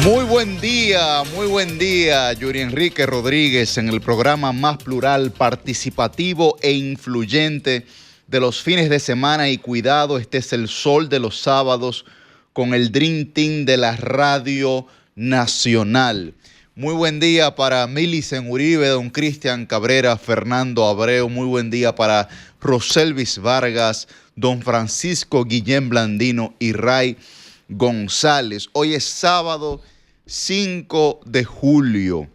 Muy buen día, Yuri Enrique Rodríguez, en el programa más plural, participativo e influyente de los fines de semana. Y cuidado, este es el sol de los sábados con el Dream Team de la Radio Nacional. Muy buen día para Milicen Uribe, don Cristian Cabrera, Fernando Abreu. Muy buen día para Roselvis Vargas, don Francisco Guillén Blandino y Ray González. Hoy es sábado 5 de julio.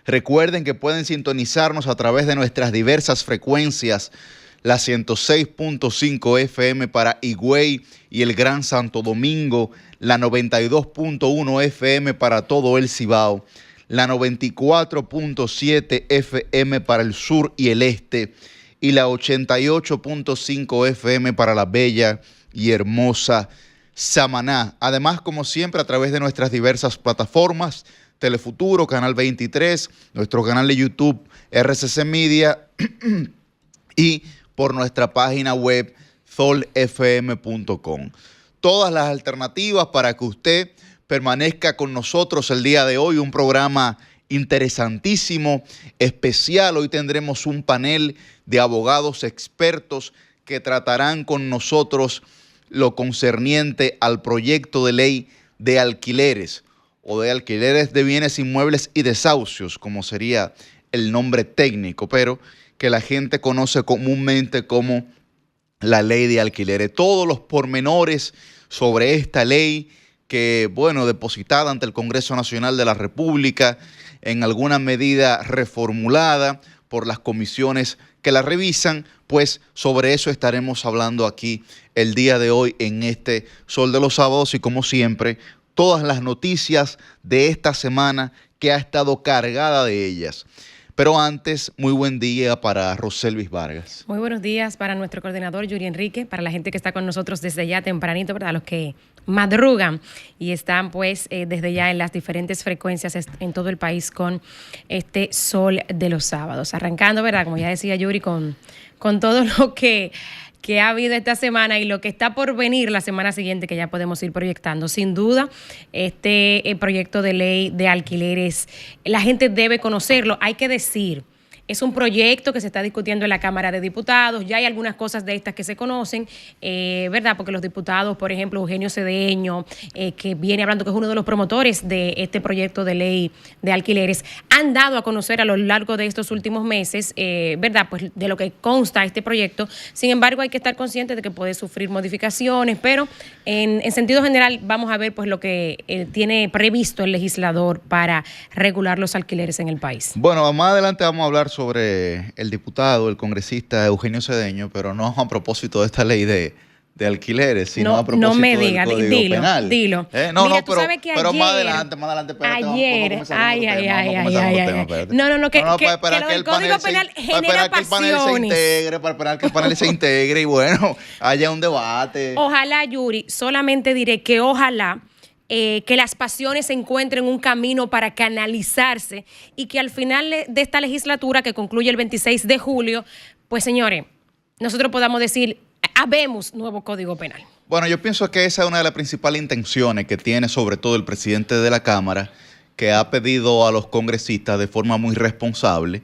Recuerden que pueden sintonizarnos a través de nuestras diversas frecuencias, la 106.5 FM para Higüey y el Gran Santo Domingo, la 92.1 FM para todo el Cibao, la 94.7 FM para el sur y el este y la 88.5 FM para la bella y hermosa Samaná. Además, como siempre, a través de nuestras diversas plataformas, Telefuturo, Canal 23, nuestro canal de YouTube, RCC Media y por nuestra página web, solfm.com. Todas las alternativas para que usted permanezca con nosotros el día de hoy. Un programa interesantísimo, especial. Hoy tendremos un panel de abogados expertos que tratarán con nosotros lo concerniente al proyecto de ley de alquileres o de alquileres de bienes inmuebles y desahucios, como sería el nombre técnico, pero que la gente conoce comúnmente como la ley de alquileres. Todos los pormenores sobre esta ley que, bueno, depositada ante el Congreso Nacional de la República, en alguna medida reformulada por las comisiones que la revisan, pues sobre eso estaremos hablando aquí el día de hoy en este Sol de los Sábados y, como siempre, todas las noticias de esta semana que ha estado cargada de ellas. Pero antes, muy buen día para Roselvis Vargas. Muy buenos días para nuestro coordinador Yuri Enrique, para la gente que está con nosotros desde ya tempranito, ¿verdad? Los que madrugan y están pues desde ya en las diferentes frecuencias en todo el país con este Sol de los Sábados. Arrancando, ¿verdad? Como ya decía Yuri, con todo lo que ha habido esta semana y lo que está por venir la semana siguiente, que ya podemos ir proyectando. Sin duda, este proyecto de ley de alquileres, la gente debe conocerlo. Hay que decir, es un proyecto que se está discutiendo en la Cámara de Diputados. Ya hay algunas cosas de estas que se conocen, ¿verdad? Porque los diputados, por ejemplo, Eugenio Cedeño, que viene hablando, que es uno de los promotores de este proyecto de ley de alquileres, han dado a conocer a lo largo de estos últimos meses, ¿verdad? Pues de lo que consta este proyecto. Sin embargo, hay que estar conscientes de que puede sufrir modificaciones, pero en sentido general vamos a ver pues lo que tiene previsto el legislador para regular los alquileres en el país. Bueno, más adelante vamos a hablar sobre el diputado, el congresista Eugenio Cedeño, pero no a propósito de esta ley de alquileres, sino a propósito del Código Penal. Dilo. No, mira, no, pero ayer, más adelante, espérate. Ayer, que el Código Penal genera pasiones. Para esperar que el panel se integre y bueno, haya un debate. Ojalá, Yuri, solamente diré que ojalá que las pasiones encuentren un camino para canalizarse y que al final de esta legislatura, que concluye el 26 de julio, pues señores, nosotros podamos decir, habemos nuevo Código Penal. Bueno, yo pienso que esa es una de las principales intenciones que tiene sobre todo el presidente de la Cámara, que ha pedido a los congresistas de forma muy responsable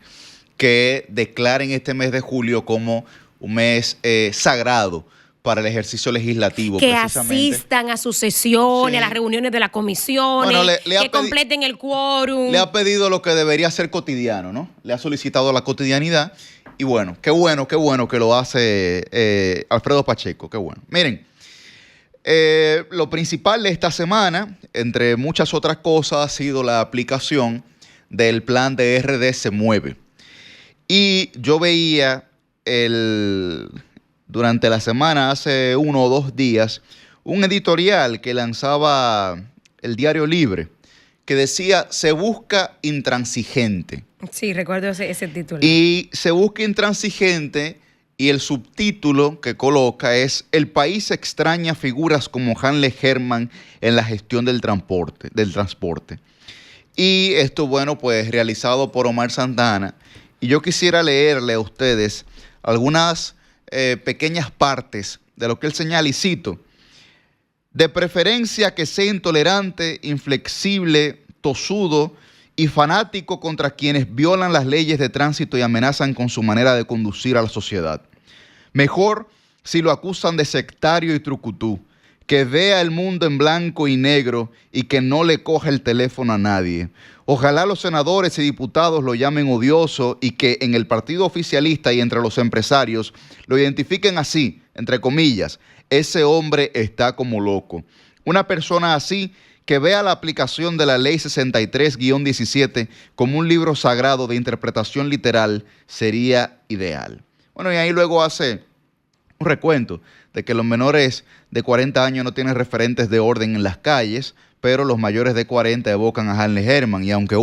que declaren este mes de julio como un mes sagrado para el ejercicio legislativo. Que asistan a sus sesiones, sí, a las reuniones de las comisiones, bueno, que completen el quórum. Le ha pedido lo que debería ser cotidiano, ¿no? Le ha solicitado la cotidianidad y bueno, qué bueno que lo hace Alfredo Pacheco, qué bueno. Miren, lo principal de esta semana, entre muchas otras cosas, ha sido la aplicación del plan de RD Se Mueve. Y yo veía durante la semana, hace 1 o 2 días, un editorial que lanzaba el Diario Libre, que decía, se busca intransigente. Sí, recuerdo ese título. Y se busca intransigente, y el subtítulo que coloca es, el país extraña figuras como Hanle Herman en la gestión del transporte. Y esto, bueno, pues realizado por Omar Santana. Y yo quisiera leerle a ustedes algunas pequeñas partes de lo que él señala y cito. De preferencia que sea intolerante, inflexible, tosudo y fanático contra quienes violan las leyes de tránsito y amenazan con su manera de conducir a la sociedad. Mejor si lo acusan de sectario y trucutú, que vea el mundo en blanco y negro y que no le coja el teléfono a nadie. Ojalá los senadores y diputados lo llamen odioso y que en el partido oficialista y entre los empresarios lo identifiquen así, entre comillas, ese hombre está como loco. Una persona así que vea la aplicación de la ley 63-17 como un libro sagrado de interpretación literal sería ideal. Bueno, y ahí luego hace un recuento de que los menores de 40 años no tienen referentes de orden en las calles, pero los mayores de 40 evocan a Hanley Herman. Y aunque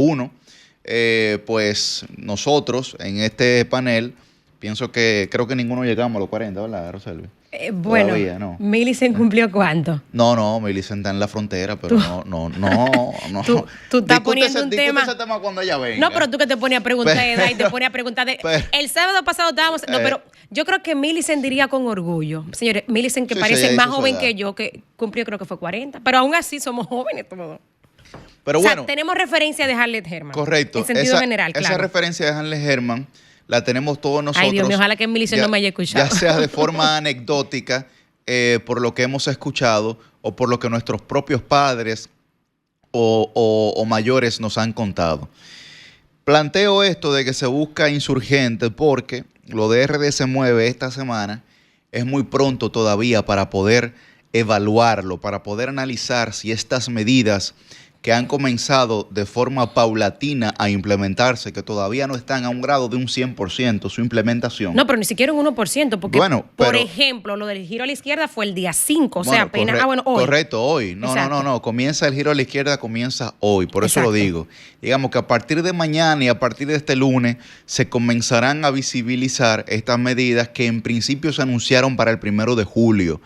pues nosotros en este panel, creo que ninguno llegamos a los 40, ¿verdad, Roselvi? Bueno, todavía, ¿no? ¿Millicent cumplió cuánto? No, Millicent está en la frontera, pero no. Tú estás poniendo un tema. Ese tema cuando ella venga. No, pero tú que te pones a preguntar de edad y te pones a preguntar de... el sábado pasado estábamos... No, pero yo creo que Millicent diría con orgullo. Señores, Millicent que parece más joven que yo, que cumplió creo que fue 40, pero aún así somos jóvenes todos. Pero bueno, tenemos referencia de Hanley Herman. Correcto. En sentido general, claro. Esa referencia de Hanley Herman la tenemos todos nosotros. Ay, Dios mío, ojalá que Millicent no me haya escuchado. Ya sea de forma anecdótica, por lo que hemos escuchado, o por lo que nuestros propios padres o mayores nos han contado. Planteo esto de que se busca insurgente porque lo de RD se mueve esta semana. Es muy pronto todavía para poder evaluarlo, para poder analizar si estas medidas que han comenzado de forma paulatina a implementarse, que todavía no están a un grado de un 100% su implementación. No, pero ni siquiera un 1%, porque, por ejemplo, lo del giro a la izquierda fue el día 5, o sea, apenas... hoy. Correcto, hoy. No, comienza el giro a la izquierda, comienza hoy, por eso lo digo. Digamos que a partir de mañana y a partir de este lunes se comenzarán a visibilizar estas medidas que en principio se anunciaron para el 1 de julio.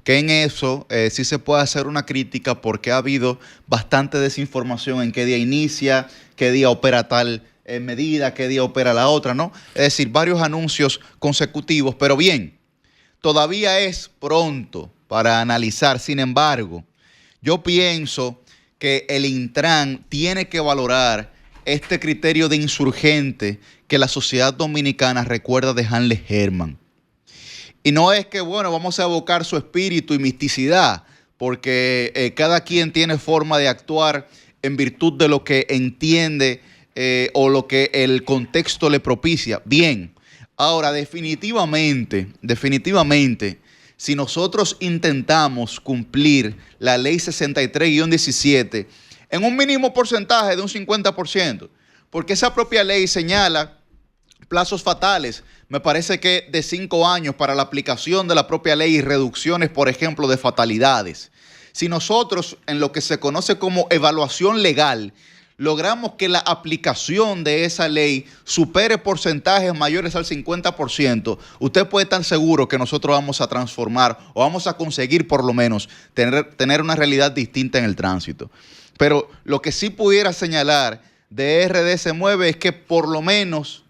Que en eso sí se puede hacer una crítica porque ha habido bastante desinformación en qué día inicia, qué día opera tal medida, qué día opera la otra, ¿no? Es decir, varios anuncios consecutivos, pero bien, todavía es pronto para analizar. Sin embargo, yo pienso que el Intran tiene que valorar este criterio de insurgente que la sociedad dominicana recuerda de Hanley Herman. Y no es que, vamos a evocar su espíritu y misticidad, porque cada quien tiene forma de actuar en virtud de lo que entiende o lo que el contexto le propicia. Bien, ahora definitivamente, si nosotros intentamos cumplir la ley 63-17 en un mínimo porcentaje de un 50%, porque esa propia ley señala plazos fatales, me parece que de 5 años para la aplicación de la propia ley y reducciones, por ejemplo, de fatalidades. Si nosotros, en lo que se conoce como evaluación legal, logramos que la aplicación de esa ley supere porcentajes mayores al 50%, usted puede estar seguro que nosotros vamos a transformar o vamos a conseguir por lo menos tener una realidad distinta en el tránsito. Pero lo que sí pudiera señalar de RD se mueve es que por lo menos,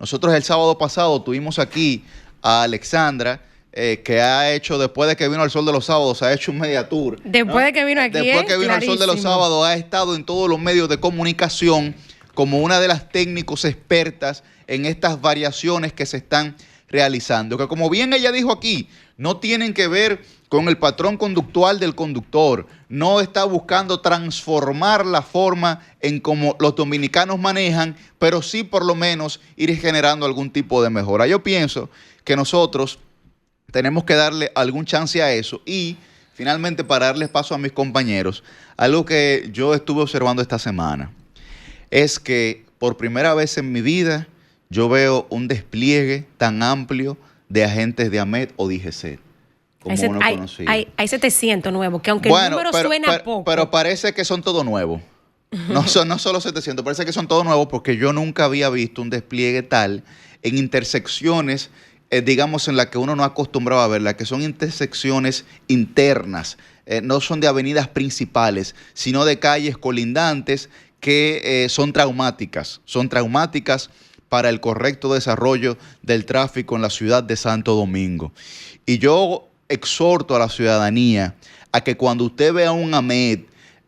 nosotros el sábado pasado tuvimos aquí a Alexandra, que ha hecho, después de que vino al Sol de los Sábados, ha hecho un media tour. Después de que vino aquí, después que vino al Sol de los Sábados, ha estado en todos los medios de comunicación como una de las técnicos expertas en estas variaciones que se están realizando, que como bien ella dijo aquí, no tienen que ver con el patrón conductual del conductor, no está buscando transformar la forma en cómo los dominicanos manejan, pero sí por lo menos ir generando algún tipo de mejora. Yo pienso que nosotros tenemos que darle algún chance a eso y finalmente para darles paso a mis compañeros, algo que yo estuve observando esta semana es que por primera vez en mi vida yo veo un despliegue tan amplio de agentes de AMET o DGC. Como uno conocía. Hay 700 nuevos, que aunque el número suena poco. Pero parece que son todos nuevos. No solo 700, parece que son todos nuevos porque yo nunca había visto un despliegue tal en intersecciones, digamos, en las que uno no acostumbraba a verlas, que son intersecciones internas, no son de avenidas principales, sino de calles colindantes que son traumáticas para el correcto desarrollo del tráfico en la ciudad de Santo Domingo. Y yo exhorto a la ciudadanía a que cuando usted vea un AMED,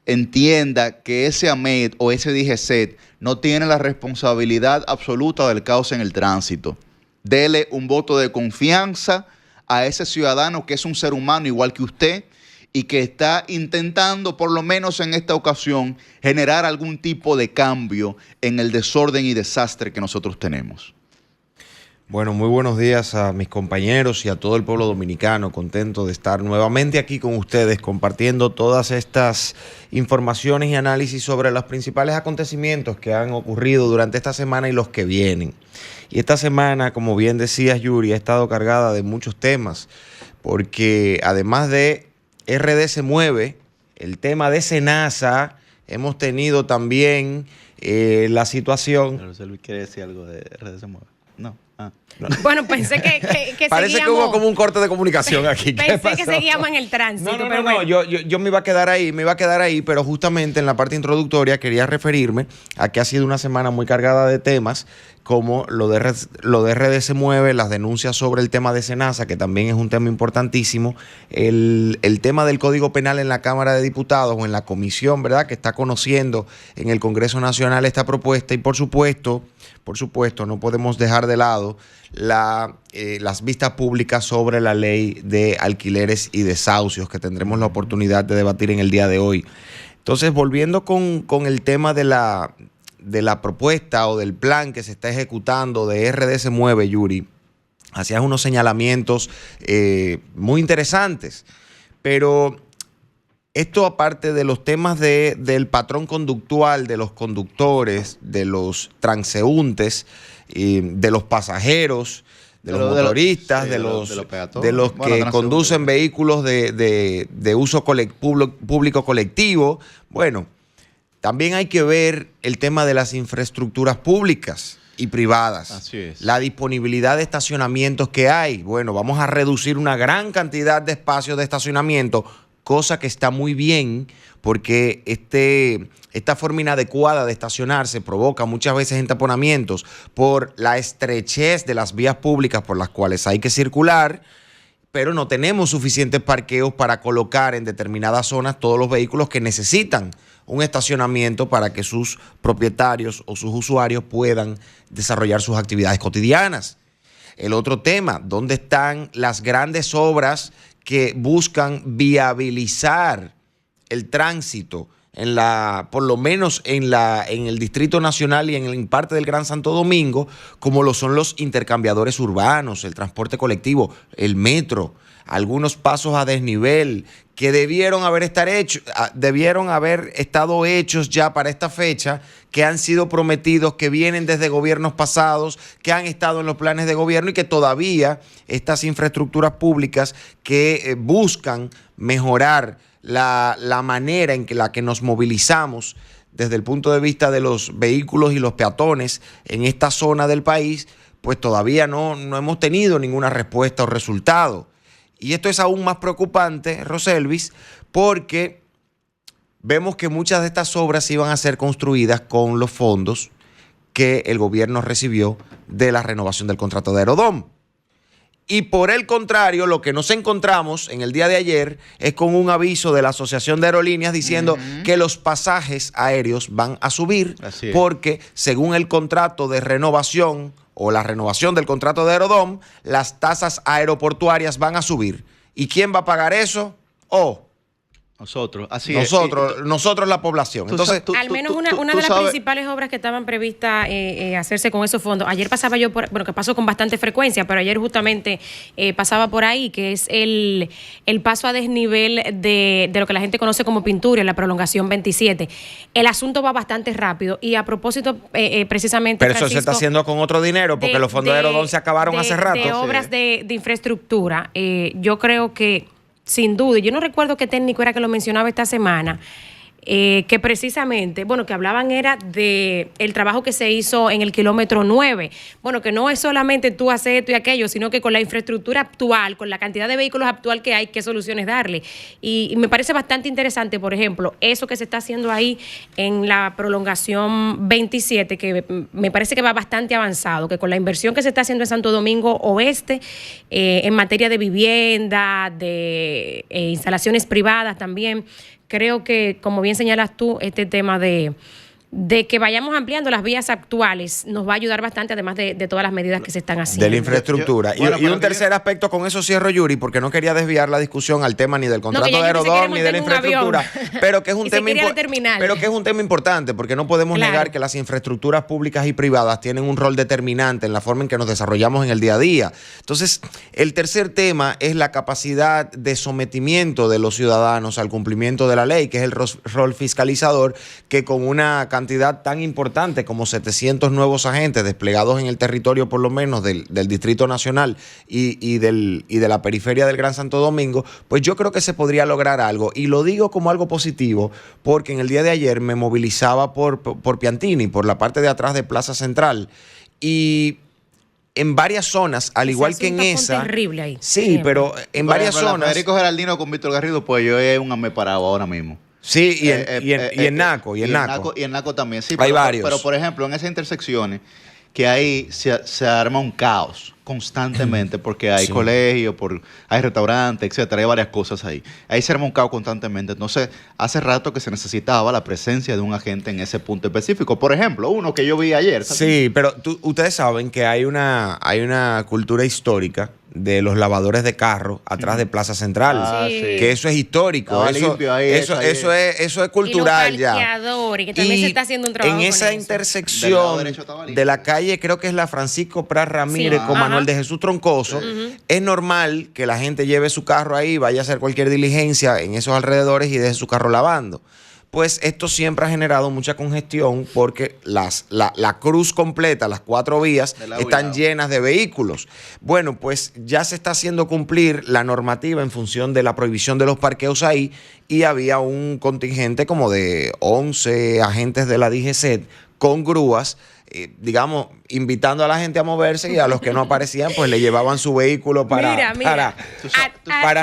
entienda que ese AMED o ese DGCET no tiene la responsabilidad absoluta del caos en el tránsito. Dele un voto de confianza a ese ciudadano que es un ser humano igual que usted y que está intentando, por lo menos en esta ocasión, generar algún tipo de cambio en el desorden y desastre que nosotros tenemos. Bueno, muy buenos días a mis compañeros y a todo el pueblo dominicano. Contento de estar nuevamente aquí con ustedes compartiendo todas estas informaciones y análisis sobre los principales acontecimientos que han ocurrido durante esta semana y los que vienen. Y esta semana, como bien decías, Yuri, ha estado cargada de muchos temas, porque además de RD se mueve, el tema de SENASA, hemos tenido también la situación... Pero José Luis quiere decir algo de RD se mueve. No. No. Bueno, pensé que parece seguíamos, que hubo como un corte de comunicación aquí. Pensé que seguíamos en el tránsito. No, bueno. yo me iba a quedar ahí, pero justamente en la parte introductoria quería referirme a que ha sido una semana muy cargada de temas, como lo de RD se mueve, las denuncias sobre el tema de SENASA, que también es un tema importantísimo, el tema del Código Penal en la Cámara de Diputados o en la comisión, ¿verdad?, que está conociendo en el Congreso Nacional esta propuesta, y por supuesto, no podemos dejar de lado las vistas públicas sobre la ley de alquileres y desahucios, que tendremos la oportunidad de debatir en el día de hoy. Entonces, volviendo con el tema de la propuesta o del plan que se está ejecutando de RD se mueve, Yuri, hacías unos señalamientos muy interesantes, pero esto, aparte de los temas del patrón conductual de los conductores, de los transeúntes, de los pasajeros, de los motoristas, de los que conducen vehículos de uso público colectivo, bueno, también hay que ver el tema de las infraestructuras públicas y privadas. Así es. La disponibilidad de estacionamientos que hay. Bueno, vamos a reducir una gran cantidad de espacios de estacionamiento, cosa que está muy bien, porque esta forma inadecuada de estacionarse provoca muchas veces entaponamientos por la estrechez de las vías públicas por las cuales hay que circular, pero no tenemos suficientes parqueos para colocar en determinadas zonas todos los vehículos que necesitan un estacionamiento para que sus propietarios o sus usuarios puedan desarrollar sus actividades cotidianas. El otro tema, ¿dónde están las grandes obras que buscan viabilizar el tránsito por lo menos en el Distrito Nacional y en parte del Gran Santo Domingo, como lo son los intercambiadores urbanos, el transporte colectivo, el metro, algunos pasos a desnivel que debieron haber estado hechos ya para esta fecha, que han sido prometidos, que vienen desde gobiernos pasados, que han estado en los planes de gobierno, y que todavía estas infraestructuras públicas que buscan mejorar la manera en la que nos movilizamos desde el punto de vista de los vehículos y los peatones en esta zona del país, pues todavía no hemos tenido ninguna respuesta o resultado. Y esto es aún más preocupante, Roselvis, porque vemos que muchas de estas obras iban a ser construidas con los fondos que el gobierno recibió de la renovación del contrato de Aerodom. Y por el contrario, lo que nos encontramos en el día de ayer es con un aviso de la Asociación de Aerolíneas diciendo que los pasajes aéreos van a subir, porque según el contrato de renovación o la renovación del contrato de Aerodom, las tasas aeroportuarias van a subir. ¿Y quién va a pagar eso? Nosotros, nosotros la población. Entonces, al menos una de las principales obras que estaban previstas hacerse con esos fondos. Ayer pasaba yo que paso con bastante frecuencia, pero ayer justamente pasaba por ahí, que es el paso a desnivel de lo que la gente conoce como Pintura, la prolongación 27. El asunto va bastante rápido, y a propósito, precisamente, pero Francisco, eso se está haciendo con otro dinero, porque los fondos de Aerodom se acabaron hace rato. De obras de infraestructura, yo creo que sin duda, yo no recuerdo qué técnico era que lo mencionaba esta semana, que precisamente, bueno, que hablaban era de el trabajo que se hizo en el kilómetro 9. Bueno, que no es solamente tú hacer esto y aquello, sino que con la infraestructura actual, con la cantidad de vehículos actual que hay, qué soluciones darle. Y me parece bastante interesante, por ejemplo, eso que se está haciendo ahí en la prolongación 27, que me parece que va bastante avanzado, que con la inversión que se está haciendo en Santo Domingo Oeste, en materia de vivienda, de instalaciones privadas también, creo que, como bien señalas tú, este tema de que vayamos ampliando las vías actuales nos va a ayudar bastante, además de todas las medidas que se están haciendo. De la infraestructura. Bueno, y un tercer aspecto, con eso cierro, Yuri, porque no quería desviar la discusión al tema ni del contrato de Aerodor ni de la infraestructura, pero que es un tema importante, porque no podemos negar que las infraestructuras públicas y privadas tienen un rol determinante en la forma en que nos desarrollamos en el día a día. Entonces, el tercer tema es la capacidad de sometimiento de los ciudadanos al cumplimiento de la ley, que es el rol fiscalizador, que con una cantidad tan importante como 700 nuevos agentes desplegados en el territorio, por lo menos del Distrito Nacional y de la periferia del Gran Santo Domingo, pues yo creo que se podría lograr algo. Y lo digo como algo positivo porque en el día de ayer me movilizaba por Piantini, por la parte de atrás de Plaza Central, y en varias zonas, al igual que en esa... terrible ahí. Sí, pero en varias zonas... Federico Geraldino con Víctor Garrido, pues yo es un ameparado ahora mismo. Sí, y en Naco. Y en Naco también, sí. Hay varios. Pero, por ejemplo, en esas intersecciones, que ahí se arma un caos constantemente, porque hay colegios, hay restaurantes, etcétera, hay varias cosas ahí. Ahí se arma un caos constantemente. Entonces, hace rato que se necesitaba la presencia de un agente en ese punto específico. Por ejemplo, uno que yo vi ayer. ¿sabes? Sí, pero ustedes saben que hay una cultura histórica de los lavadores de carro atrás de Plaza Central, que eso es histórico, eso es cultural ya. Y que también se está haciendo un trabajo en esa con intersección de la calle, creo que es la Francisco Prat Ramírez con Manuel de Jesús Troncoso, es normal que la gente lleve su carro ahí, vaya a hacer cualquier diligencia en esos alrededores y deje su carro lavando. Pues esto siempre ha generado mucha congestión porque la cruz completa, las 4 vías, están llenas de vehículos. Bueno, pues ya se está haciendo cumplir la normativa en función de la prohibición de los parqueos ahí y había un contingente como de 11 agentes de la DGCET con grúas, digamos, invitando a la gente a moverse y a los que no aparecían, pues le llevaban su vehículo para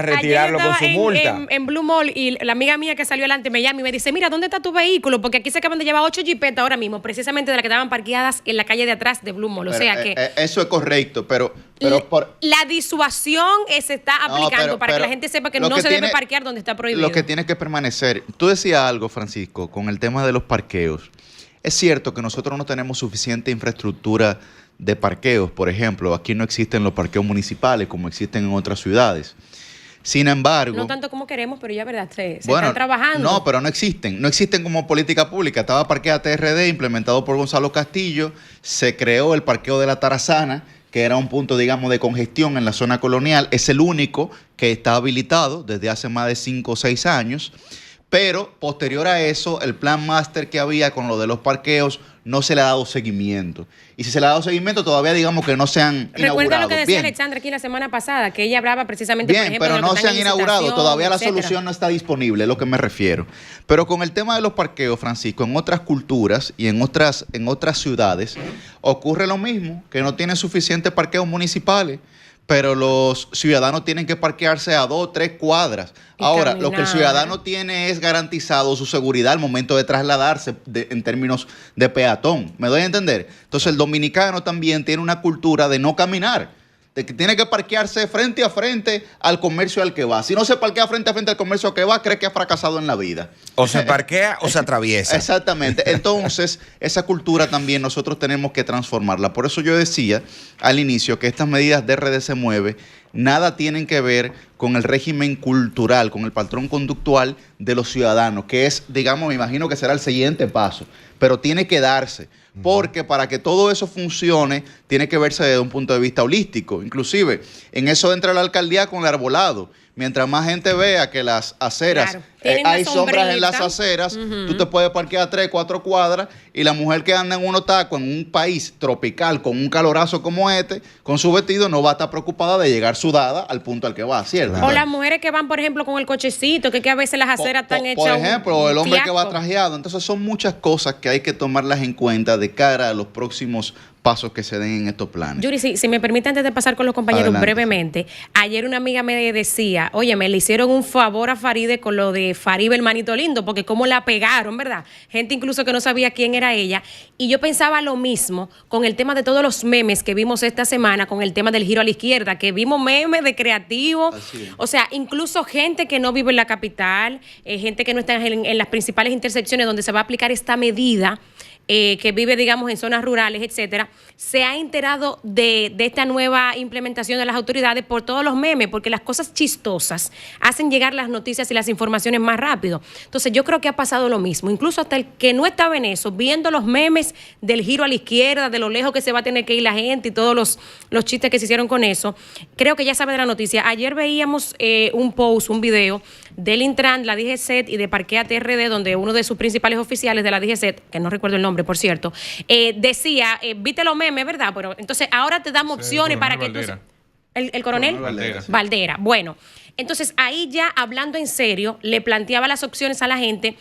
retirarlo con su multa. En Blue Mall y la amiga mía que salió adelante me llama y me dice, mira, ¿dónde está tu vehículo? Porque aquí se acaban de llevar 8 jipetas ahora mismo, precisamente de las que estaban parqueadas en la calle de atrás de Blue Mall. O sea que... eso es correcto, pero la disuasión se está aplicando para que la gente sepa que no se debe parquear donde está prohibido. Lo que tiene que permanecer. Tú decías algo, Francisco, con el tema de los parqueos. Es cierto que nosotros no tenemos suficiente infraestructura de parqueos. Por ejemplo, aquí no existen los parqueos municipales como existen en otras ciudades. Sin embargo... No tanto como queremos, pero ya verdad, se están trabajando. No, pero no existen. No existen como política pública. Estaba Parquea TRD, implementado por Gonzalo Castillo. Se creó el parqueo de la Tarazana, que era un punto, digamos, de congestión en la zona colonial. Es el único que está habilitado desde hace más de 5 o 6 años. Pero posterior a eso, el plan máster que había con lo de los parqueos no se le ha dado seguimiento. Y si se le ha dado seguimiento, todavía digamos que no se han inaugurado. Recuerda lo que decía Alexandra aquí la semana pasada, que ella hablaba precisamente, por ejemplo, pero no se han inaugurado. Todavía etcétera. La solución no está disponible, es lo que me refiero. Pero con el tema de los parqueos, Francisco, en otras culturas y en otras ciudades ocurre lo mismo, que no tienen suficientes parqueos municipales, pero los ciudadanos tienen que parquearse a 2 o 3 cuadras. Ahora, lo que el ciudadano tiene es garantizado su seguridad al momento de trasladarse en términos de peatón. ¿Me doy a entender? Entonces, el dominicano también tiene una cultura de no caminar, de que tiene que parquearse frente a frente al comercio al que va. Si no se parquea frente a frente al comercio al que va, cree que ha fracasado en la vida. O se parquea o se atraviesa. Exactamente. Entonces, esa cultura también nosotros tenemos que transformarla. Por eso yo decía al inicio que estas medidas de RD se mueve nada tienen que ver con el régimen cultural, con el patrón conductual de los ciudadanos, que es, digamos, me imagino que será el siguiente paso, pero tiene que darse, porque para que todo eso funcione, tiene que verse desde un punto de vista holístico. Inclusive, en eso entra la alcaldía con el arbolado. Mientras más gente vea que las aceras, Claro. Tienen hay una sombras en las sombrita. aceras, tú te puedes parquear 3, 4 cuadras y la mujer que anda en unos tacos en un país tropical con un calorazo como este, con su vestido, no va a estar preocupada de llegar sudada al punto al que va, ¿cierto? O las mujeres que van, por ejemplo, con el cochecito, que a veces las aceras están hechas. Por ejemplo, o el hombre que va fiasco. trajeado. Entonces son muchas cosas que hay que tomarlas en cuenta de cara a los próximos pasos que se den en estos planes. Yuri, si me permite, antes de pasar con los compañeros Adelante. brevemente, ayer una amiga me decía, oye, me le hicieron un favor a Faride con lo de Faribe, el manito lindo, porque cómo la pegaron, ¿verdad? Gente incluso que no sabía quién era ella. Y yo pensaba lo mismo con el tema de todos los memes que vimos esta semana, con el tema del giro a la izquierda, que vimos memes de creativo. Así es. O sea, incluso gente que no vive en la capital, gente que no está en las principales intersecciones donde se va a aplicar esta medida, que vive, digamos, en zonas rurales, etcétera, se ha enterado de esta nueva implementación de las autoridades por todos los memes, porque las cosas chistosas hacen llegar las noticias y las informaciones más rápido. Entonces, yo creo que ha pasado lo mismo. Incluso hasta el que no estaba en eso, viendo los memes del giro a la izquierda, de lo lejos que se va a tener que ir la gente y todos los chistes que se hicieron con eso, creo que ya sabe de la noticia. Ayer veíamos un post, un video del Intran, la DGCET y de Parquéate RD, donde uno de sus principales oficiales de la DGCET, que no recuerdo el nombre, por cierto, decía, viste los memes, ¿verdad? Pero entonces ahora te damos opciones para que tú... ¿El coronel? Valdera. Valdera. Bueno, entonces ahí ya hablando en serio, le planteaba las opciones a la gente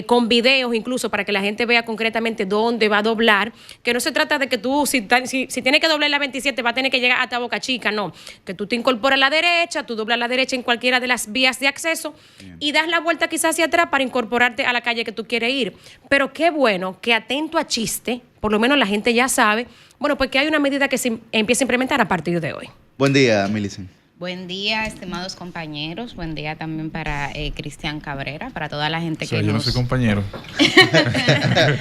con videos incluso para que la gente vea concretamente dónde va a doblar, que no se trata de que tú, si tienes que doblar la 27, va a tener que llegar hasta Boca Chica, no, que tú te incorporas a la derecha, tú doblas a la derecha en cualquiera de las vías de acceso y das la vuelta quizás hacia atrás para incorporarte a la calle que tú quieres ir. Pero qué bueno que atento a chiste, por lo menos la gente ya sabe, bueno, pues que hay una medida que se empieza a implementar a partir de hoy. Buen día, Millicent. Buen día, estimados compañeros. Buen día también para Cristian Cabrera, para toda la gente que Yo no soy compañero. Tú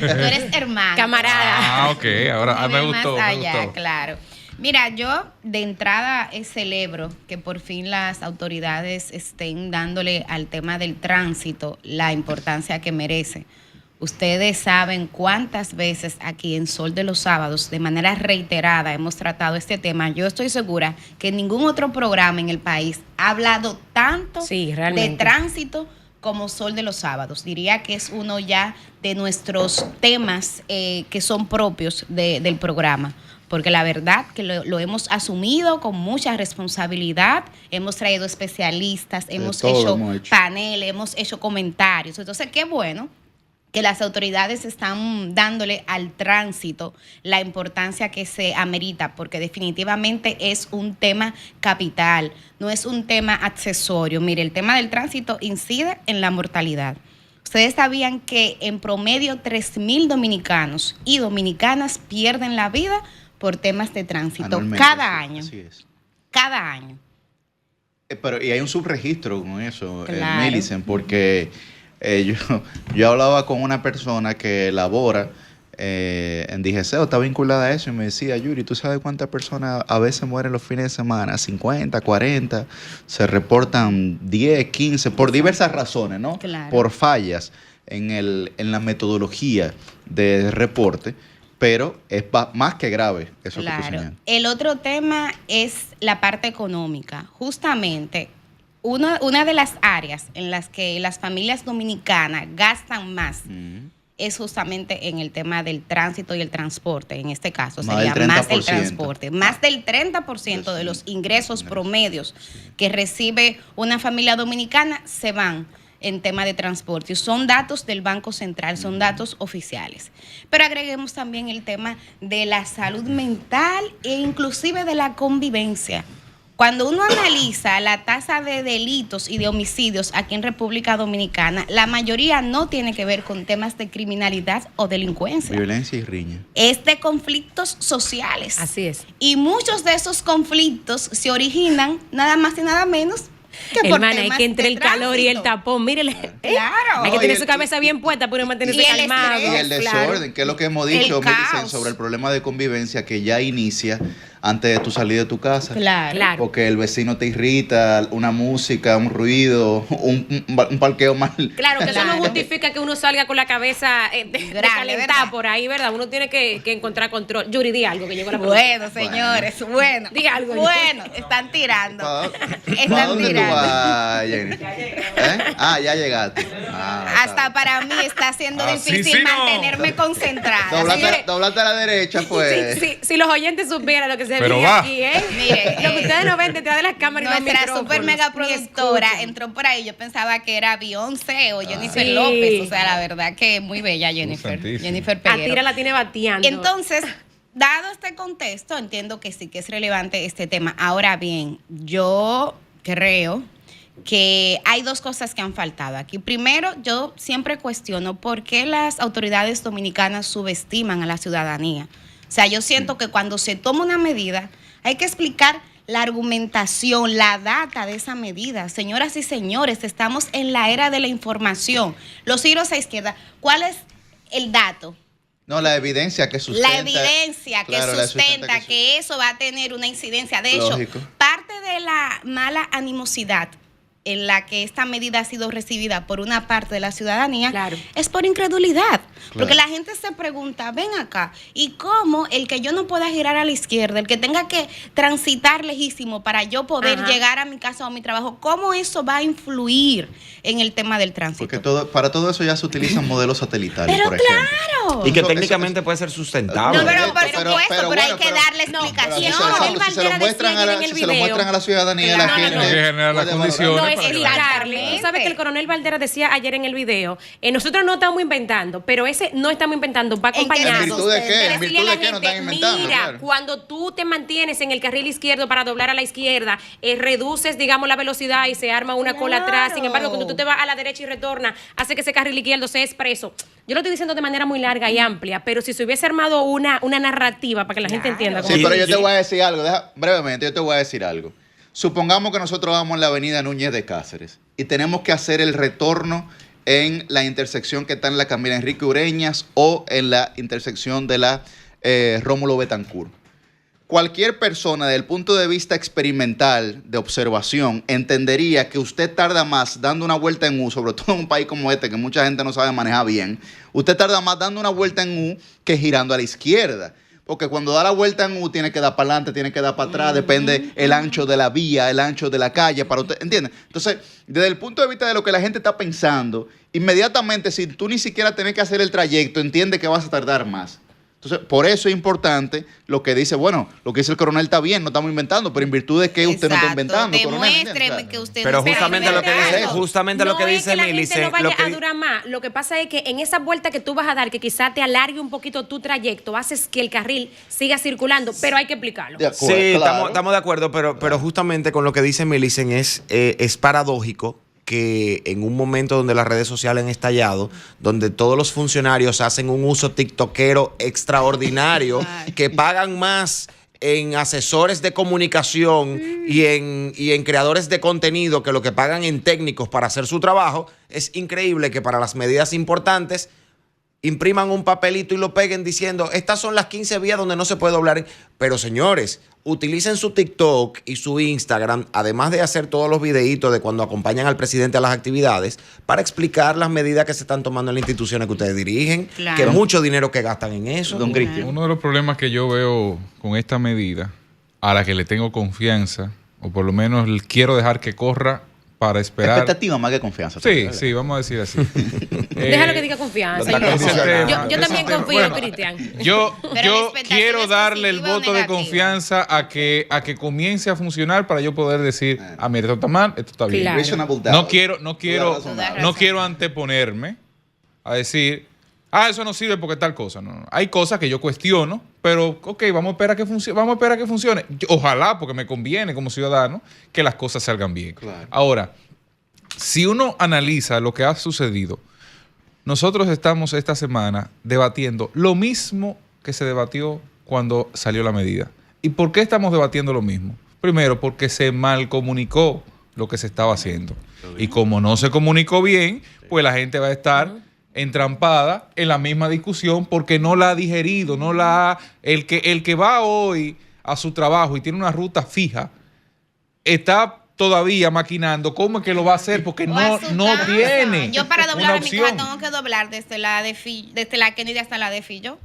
eres hermano. Camarada. Ah, ok. Ahora me Nivel gustó. más Me allá, gustó. claro. Mira, yo de entrada celebro que por fin las autoridades estén dándole al tema del tránsito la importancia que merece. Ustedes saben cuántas veces aquí en Sol de los Sábados, de manera reiterada, hemos tratado este tema. Yo estoy segura que ningún otro programa en el país ha hablado tanto Sí, de realmente. tránsito como Sol de los Sábados. Diría que es uno ya de nuestros temas que son propios del programa. Porque la verdad que lo hemos asumido con mucha responsabilidad, hemos traído especialistas, hemos hecho paneles, hemos hecho comentarios. Entonces, qué bueno que las autoridades están dándole al tránsito la importancia que se amerita, porque definitivamente es un tema capital, no es un tema accesorio. Mire, el tema del tránsito incide en la mortalidad. Ustedes sabían que en promedio 3,000 dominicanos y dominicanas pierden la vida por temas de tránsito Anualmente, cada sí, año. Así es. Cada año. Pero y hay un subregistro con eso, Claro. Millicent, porque yo hablaba con una persona que labora en DGCEO, está vinculada a eso, y me decía, Yuri, ¿tú sabes cuántas personas a veces mueren los fines de semana? 50, 40, se reportan 10, 15, por diversas razones, ¿no? Claro. Por fallas en la metodología de reporte, pero es más que grave eso que tú Claro. señalas. El otro tema es la parte económica. Justamente, una de las áreas en las que las familias dominicanas gastan más es justamente en el tema del tránsito y el transporte. En este caso Más sería del más el 30%. transporte. Más del 30% de los ingresos promedios que recibe una familia dominicana se van en tema de transporte. Y son datos del Banco Central, son datos oficiales. Pero agreguemos también el tema de la salud mental e inclusive de la convivencia. Cuando uno analiza la tasa de delitos y de homicidios aquí en República Dominicana, la mayoría no tiene que ver con temas de criminalidad o delincuencia. Violencia y riña. Es de conflictos sociales. Así es. Y muchos de esos conflictos se originan nada más y nada menos que por Hermana, hay temas que entre de el calor y el tránsito. tapón, mírele. Claro. Hay que No, tener y su el- cabeza bien puesta para mantenerse y el calmado. Y el Claro. desorden, que es lo que hemos El dicho, Millicent, caos. sobre el problema de convivencia que ya inicia antes de tú salir de tu casa. Claro. Porque el vecino te irrita, una música, un ruido, un parqueo mal. Claro, que eso no Claro. justifica que uno salga con la cabeza de calentada ¿verdad? por ahí, ¿verdad? Uno tiene que encontrar control. Yuri, di algo que llegó la Bueno, señores, bueno. Di algo, Bueno, están tirando. ¿Para Están dónde tú tirando. vas, Jenny? Ya llegaste. Hasta para mí está siendo Así difícil sí no. mantenerme concentrada. Doblate a la derecha, pues. Si los oyentes supieran lo que se Pero vive va. aquí, ¿eh? Mire, Lo que ustedes no ven detrás de las cámaras y los nuestra micrófonos. super mega Ni productora escuchan. entró por ahí. Yo pensaba que era Beyoncé o Jennifer Sí. López. O sea, la verdad que muy bella Jennifer. Santísimo. Jennifer A Peguero. Tira la tiene bateando. Entonces, dado este contexto, entiendo que sí que es relevante este tema. Ahora bien, yo creo que hay dos cosas que han faltado aquí. Primero, yo siempre cuestiono por qué las autoridades dominicanas subestiman a la ciudadanía. O sea, yo siento que cuando se toma una medida, hay que explicar la argumentación, la data de esa medida. Señoras y señores, estamos en la era de la información. Los giros a izquierda, ¿cuál es el dato? No, la evidencia que sustenta. La evidencia que Claro, la sustenta que eso va a tener una incidencia. De Lógico. hecho, parte de la mala animosidad en la que esta medida ha sido recibida por una parte de la ciudadanía Claro. es por incredulidad. Claro. Porque la gente se pregunta, ven acá, ¿y cómo el que yo no pueda girar a la izquierda, el que tenga que transitar lejísimo para yo poder Ajá. llegar a mi casa o a mi trabajo, cómo eso va a influir en el tema del tránsito? Porque para todo eso ya se utilizan modelos satelitales, Pero por ejemplo. claro. Y que Eso- técnicamente puede ser sustentable. No, pero por Pero- supuesto, pero, pero hay bueno, que pero- darle No, explicación. pero Exacto, Coronel si se lo Valtera muestran decía a ayer en la, el si se lo video. muestran a la ciudadanía, Claro, la gente. no, no. Hay que generar las puede condiciones No, valorar. es para que- explicarle. Tú sabes que el coronel Valdera decía ayer en el video, nosotros no estamos inventando, pero ese no estamos inventando, va ¿En qué? acompañado. ¿En virtud de qué? de ¿En decirle virtud a la de qué no gente, están inventando? mira, Claro. cuando tú te mantienes en el carril izquierdo para doblar a la izquierda, reduces, digamos, la velocidad y se arma una cola atrás. Sin embargo, cuando tú te vas a la derecha y retornas, hace que ese carril izquierdo sea expreso. Yo lo estoy diciendo de manera muy larga y amplia, pero si se hubiese armado una narrativa para que la gente entienda cómo Sí, Sí, pero yo sí. te voy a decir algo, brevemente, yo te voy a decir algo. Supongamos que nosotros vamos en la avenida Núñez de Cáceres y tenemos que hacer el retorno en la intersección que está en la Camila Enrique Ureñas o en la intersección de la Rómulo Betancourt. Cualquier persona desde el punto de vista experimental, de observación, entendería que usted tarda más dando una vuelta en U, sobre todo en un país como este, que mucha gente no sabe manejar bien, usted tarda más dando una vuelta en U que girando a la izquierda. Porque cuando da la vuelta en U, tiene que dar para adelante, tiene que dar para atrás, depende el ancho de la vía, el ancho de la calle, para usted, ¿entiende? Entonces, desde el punto de vista de lo que la gente está pensando, inmediatamente, si tú ni siquiera tienes que hacer el trayecto, entiende que vas a tardar más. Entonces, por eso es importante lo que dice, bueno, lo que dice el coronel está bien, no estamos inventando, pero en virtud de que usted no está inventando, coronel, ¿entiendes? Demuéstreme O sea, que usted Pero no está justamente lo que dice, inventando. justamente lo que no es dice que la Milice, gente no vaya lo que a durar más. Lo que pasa es que en esa vuelta que tú vas a dar, que quizá te alargue un poquito tu trayecto, haces que el carril siga circulando, pero hay que explicarlo. de acuerdo, Sí, claro. estamos de acuerdo, pero justamente con lo que dice Milicen es paradójico que en un momento donde las redes sociales han estallado, donde todos los funcionarios hacen un uso tiktokero extraordinario, que pagan más en asesores de comunicación y en creadores de contenido que lo que pagan en técnicos para hacer su trabajo, es increíble que para las medidas importantes impriman un papelito y lo peguen diciendo, estas son las 15 vías donde no se puede doblar. Pero señores, utilicen su TikTok y su Instagram, además de hacer todos los videitos de cuando acompañan al presidente a las actividades, para explicar las medidas que se están tomando en las instituciones que ustedes dirigen, Claro. que mucho dinero que gastan en eso. Don Cristian. Uno de los problemas que yo veo con esta medida, a la que le tengo confianza, o por lo menos quiero dejar que corra para esperar. Expectativa más que confianza. Sí, sí, vamos a decir así. Déjalo que diga confianza. lo está Yo, condicionando. yo también Ese confío, tema. Cristian. Yo Pero la expectativa quiero es darle el positiva o voto de negativa. confianza a que comience a funcionar para yo poder decir, ah, mira, esto está mal, esto está bien. Claro. Reasonable doubt. No quiero Razonable. anteponerme a decir, eso no sirve porque tal cosa. No. Hay cosas que yo cuestiono, pero ok, vamos a esperar que funcione. Ojalá, porque me conviene como ciudadano, que las cosas salgan bien. Claro. Ahora, si uno analiza lo que ha sucedido, nosotros estamos esta semana debatiendo lo mismo que se debatió cuando salió la medida. ¿Y por qué estamos debatiendo lo mismo? Primero, porque se mal comunicó lo que se estaba haciendo. Y como no se comunicó bien, pues la gente va a estar entrampada en la misma discusión porque no la ha digerido, el que va hoy a su trabajo y tiene una ruta fija, está todavía maquinando cómo es que lo va a hacer porque O a su no casa. tiene Yo para una doblar a mi casa opción. tengo que doblar desde la Kennedy hasta la de Fillo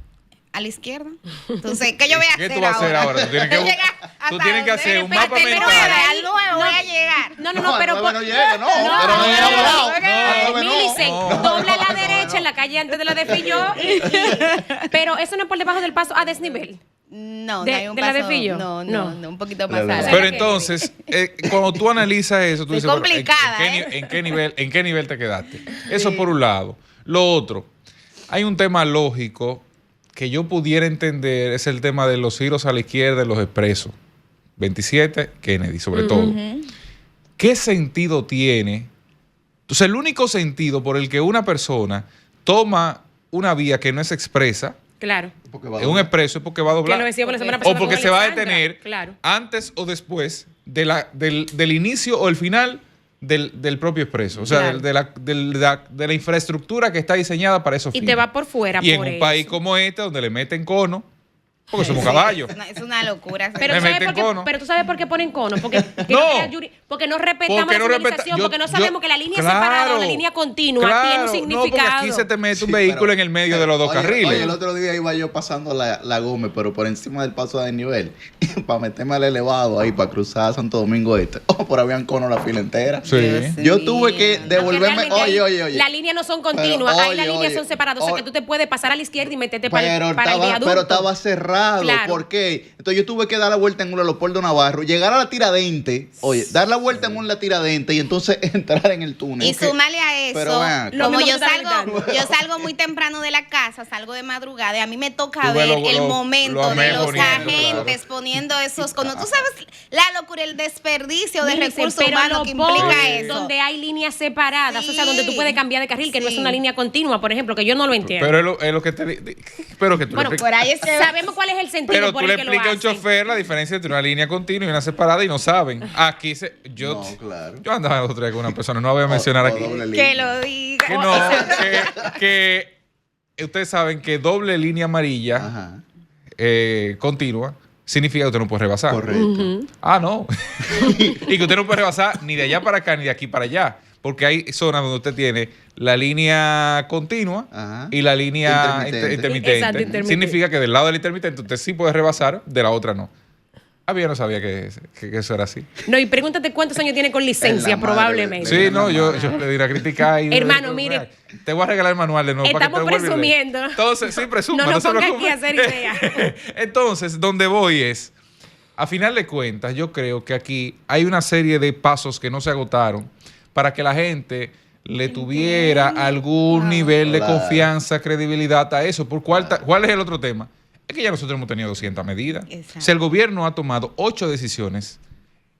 a la izquierda. Entonces, ¿qué yo voy a hacer ¿Qué tú vas a hacer ahora? Tú tienes que, Llegar tú hasta tienes que donde- hacer un Espérate, mapa al mental. nueve, al nueve voy a llegar. No, pero... no llega, no, pero no llega volado. Milicen, dobla a la derecha en la calle antes de la de Fillo. Pero eso no es por debajo del paso a desnivel. No, ¿De- no hay un de la de paso. Fillo? No, No. un poquito más Pero alto. Pero que- entonces, cuando tú analizas eso, tú Es dices, bueno, complicada, ¿en qué nivel te quedaste? Eso por un lado. Lo otro, hay un tema lógico que yo pudiera entender, es el tema de los giros a la izquierda de los expresos. 27, Kennedy, sobre todo. ¿Qué sentido tiene? Entonces, el único sentido por el que una persona toma una vía que no es expresa, Claro. Porque va a es un doblar. expreso, es porque va a doblar. Que lo decíamos la semana O pasada. porque con se va a Alexandra. detener Claro. antes o después del inicio o el final del propio expreso. O sea, Claro. de la infraestructura que está diseñada para esos Y fines. te va por fuera. Y en por un eso. país como este, donde le meten cono, porque somos Sí, caballos. Es una locura. Pero, Me ¿sabes meten por qué? cono. Pero tú sabes por qué ponen cono. Porque, No. porque no respetamos Porque no la respeta- señalización, yo- porque no sabemos que la línea claro, separada o la línea continua tiene un claro, significado. No, porque aquí se te mete un Sí, vehículo pero- en el medio de los dos Oye, carriles. Oye, el otro día iba yo pasando la Gómez, pero por encima del paso de nivel, para meterme al elevado ahí, para cruzar Santo Domingo Este. Oh, por habían cono la fila entera. Sí. Dios Yo mío. tuve que Aunque devolverme. realmente Oye. las líneas no son Pero, continuas, ahí las oye, líneas oye, son separadas. O sea, que tú te puedes pasar a la izquierda y meterte para el Pero viaducto. estaba cerrado. Claro. ¿Por qué? Entonces yo tuve que dar la vuelta en un Leopoldo Navarro, llegar a la Tiradente, oye, dar la vuelta en un la Tiradente y entonces entrar en el túnel. Y sumarle a eso, Pero ven acá. Lo como mismo yo que tú estás gritando. salgo muy temprano de la casa, salgo de madrugada, y a mí me toca Tú ves ver lo- el lo momento de amé los poniendo, agentes poniendo esos conos. Tú sabes la locura, el desperdicio de Milicen, recursos pero humanos lo que implica ponen eso. donde hay líneas separadas, o sea, Sí. donde tú puedes cambiar de carril, que no es Sí. una línea continua, por ejemplo, que yo no lo entiendo. Pero es lo que te pero que tú Bueno, le Por ahí es que sabemos cuál es el sentido Pero por tú el le que lo explicas a un hacen. chofer la diferencia entre una línea continua y una separada y no saben. Aquí yo No, claro. yo andaba el otro día con una persona, no la voy a mencionar O aquí. doble línea. que lo diga. Que no, que ustedes saben que doble línea amarilla Ajá. continua significa que usted no puede rebasar. Correcto. Ah, no. Y que usted no puede rebasar ni de allá para acá ni de aquí para allá. Porque hay zonas donde usted tiene la línea continua Ajá. y la línea Intermitente. intermitente. Exacto, intermitente. Significa que del lado del intermitente usted sí puede rebasar, de la otra no. Yo no sabía que eso era así. No, y pregúntate cuántos años tiene con licencia, Es la madre probablemente. de- Sí, no, yo le di una crítica ahí. Hermano, mire. Te voy a regalar el manual de nuevo. para que Estamos te devuelva y lea. presumiendo. Entonces, sí, presuma. No nos se ponga preocupe. aquí a hacer idea. Entonces, donde voy es, a final de cuentas, yo creo que aquí hay una serie de pasos que no se agotaron para que la gente le tuviera algún nivel de Claro. confianza, credibilidad a eso. ¿Cuál es el otro tema? Es que ya nosotros hemos tenido 200 medidas. Exacto. Si el gobierno ha tomado 8 decisiones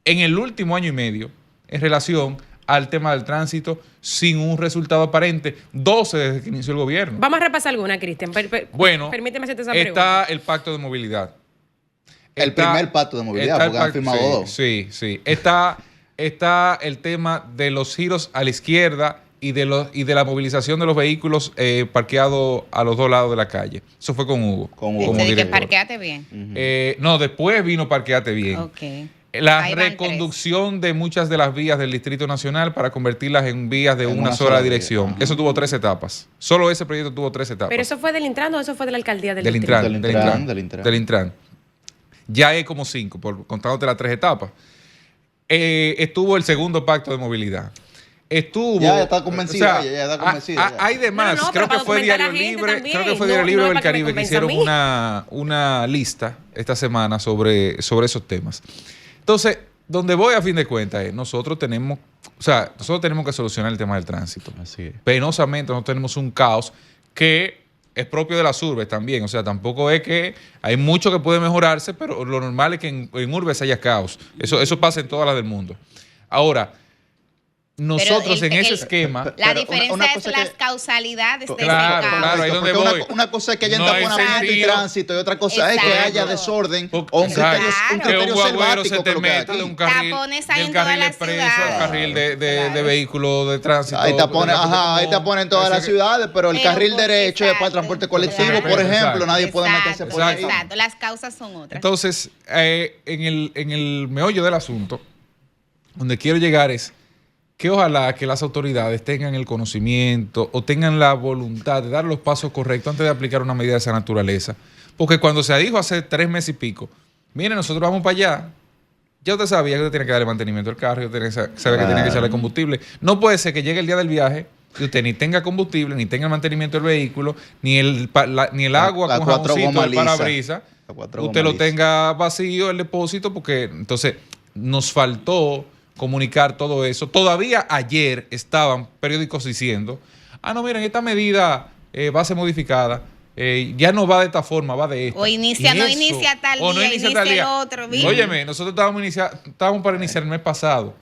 en el último año y medio en relación al tema del tránsito sin un resultado aparente, 12 desde que inició el gobierno. Vamos a repasar alguna, Cristian. Bueno, Permíteme hacerte esa está pregunta. el pacto de movilidad. El primer pacto de movilidad, está el porque han pacto- firmado sí, dos. Sí. Está el tema de los giros a la izquierda y de la movilización de los vehículos parqueados a los dos lados de la calle. Eso fue con Hugo. Con Hugo. como Dice que director. parqueate bien. No, después vino Parqueate Bien. Ok. La Ahí van reconducción de muchas de las vías del Distrito Nacional para convertirlas en vías de En una una sola sola dirección. vía. Ajá. Eso tuvo 3 etapas. Solo ese proyecto tuvo 3 etapas. ¿Pero eso fue del Intran o eso fue de la alcaldía del Del distrito? Intran. Del Intran. Ya hay como 5, contándote las 3 etapas. Estuvo el segundo pacto de movilidad. Estuvo. Ya está convencida, ya está convencida, ya. Hay demás. No, creo pero que para fue documentar a Diario la gente Libre. también. Creo que fue No, Diario Libre no del es para que me Caribe que convenza a hicieron mí. una lista esta semana sobre esos temas. Entonces, donde voy a fin de cuentas es, nosotros tenemos que solucionar el tema del tránsito. Así es. Penosamente nosotros tenemos un caos que es propio de las urbes también. O sea, tampoco es que hay mucho que puede mejorarse, pero lo normal es que en urbes haya caos. Eso pasa en todas las del mundo. Ahora, nosotros el- en ese el- esquema... La Pero diferencia una es cosa las que- causalidades de Claro, ese caos. claro, ahí Porque donde voy. una cosa es que haya No hay entaponamiento y sentido. tránsito y otra cosa es que Exacto. haya desorden o un Exacto. criterio, un Claro. Que un criterio guagüero se selvático te que lo que hay meta de aquí. un carril, Tapones hay del en toda carril la expreso ciudad. al carril de Claro. vehículos de tránsito. Ahí te ponen, de transporte ajá, ahí te común. ponen todas las Ese- ciudades, pero el Pero carril por- derecho es para el exacto. transporte colectivo, Claro. por ejemplo, Exacto. nadie puede meterse por ahí. Exacto, las causas son otras. Entonces, en el meollo del asunto, donde quiero llegar es que ojalá que las autoridades tengan el conocimiento o tengan la voluntad de dar los pasos correctos antes de aplicar una medida de esa naturaleza. Porque cuando se dijo hace 3 meses y pico, mire, nosotros vamos para allá, ya usted sabía que usted tiene que darle mantenimiento al carro, usted sabía que tiene que echarle combustible. No puede ser que llegue el día del viaje y usted ni tenga combustible, ni tenga el mantenimiento del vehículo, ni el agua La con cuatro jaboncito gomas del lisas. parabrisas. La cuatro Usted lo gomas lisas. tenga vacío el depósito porque entonces nos faltó comunicar todo eso. Todavía ayer estaban periódicos diciendo, no, miren, esta medida va a ser modificada, ya no va de esta forma, va de esta. O inicia, Y no eso, inicia tal o no día, inicia inicia tal día. el otro, ¿viste? Óyeme, nosotros estábamos para iniciar el mes pasado,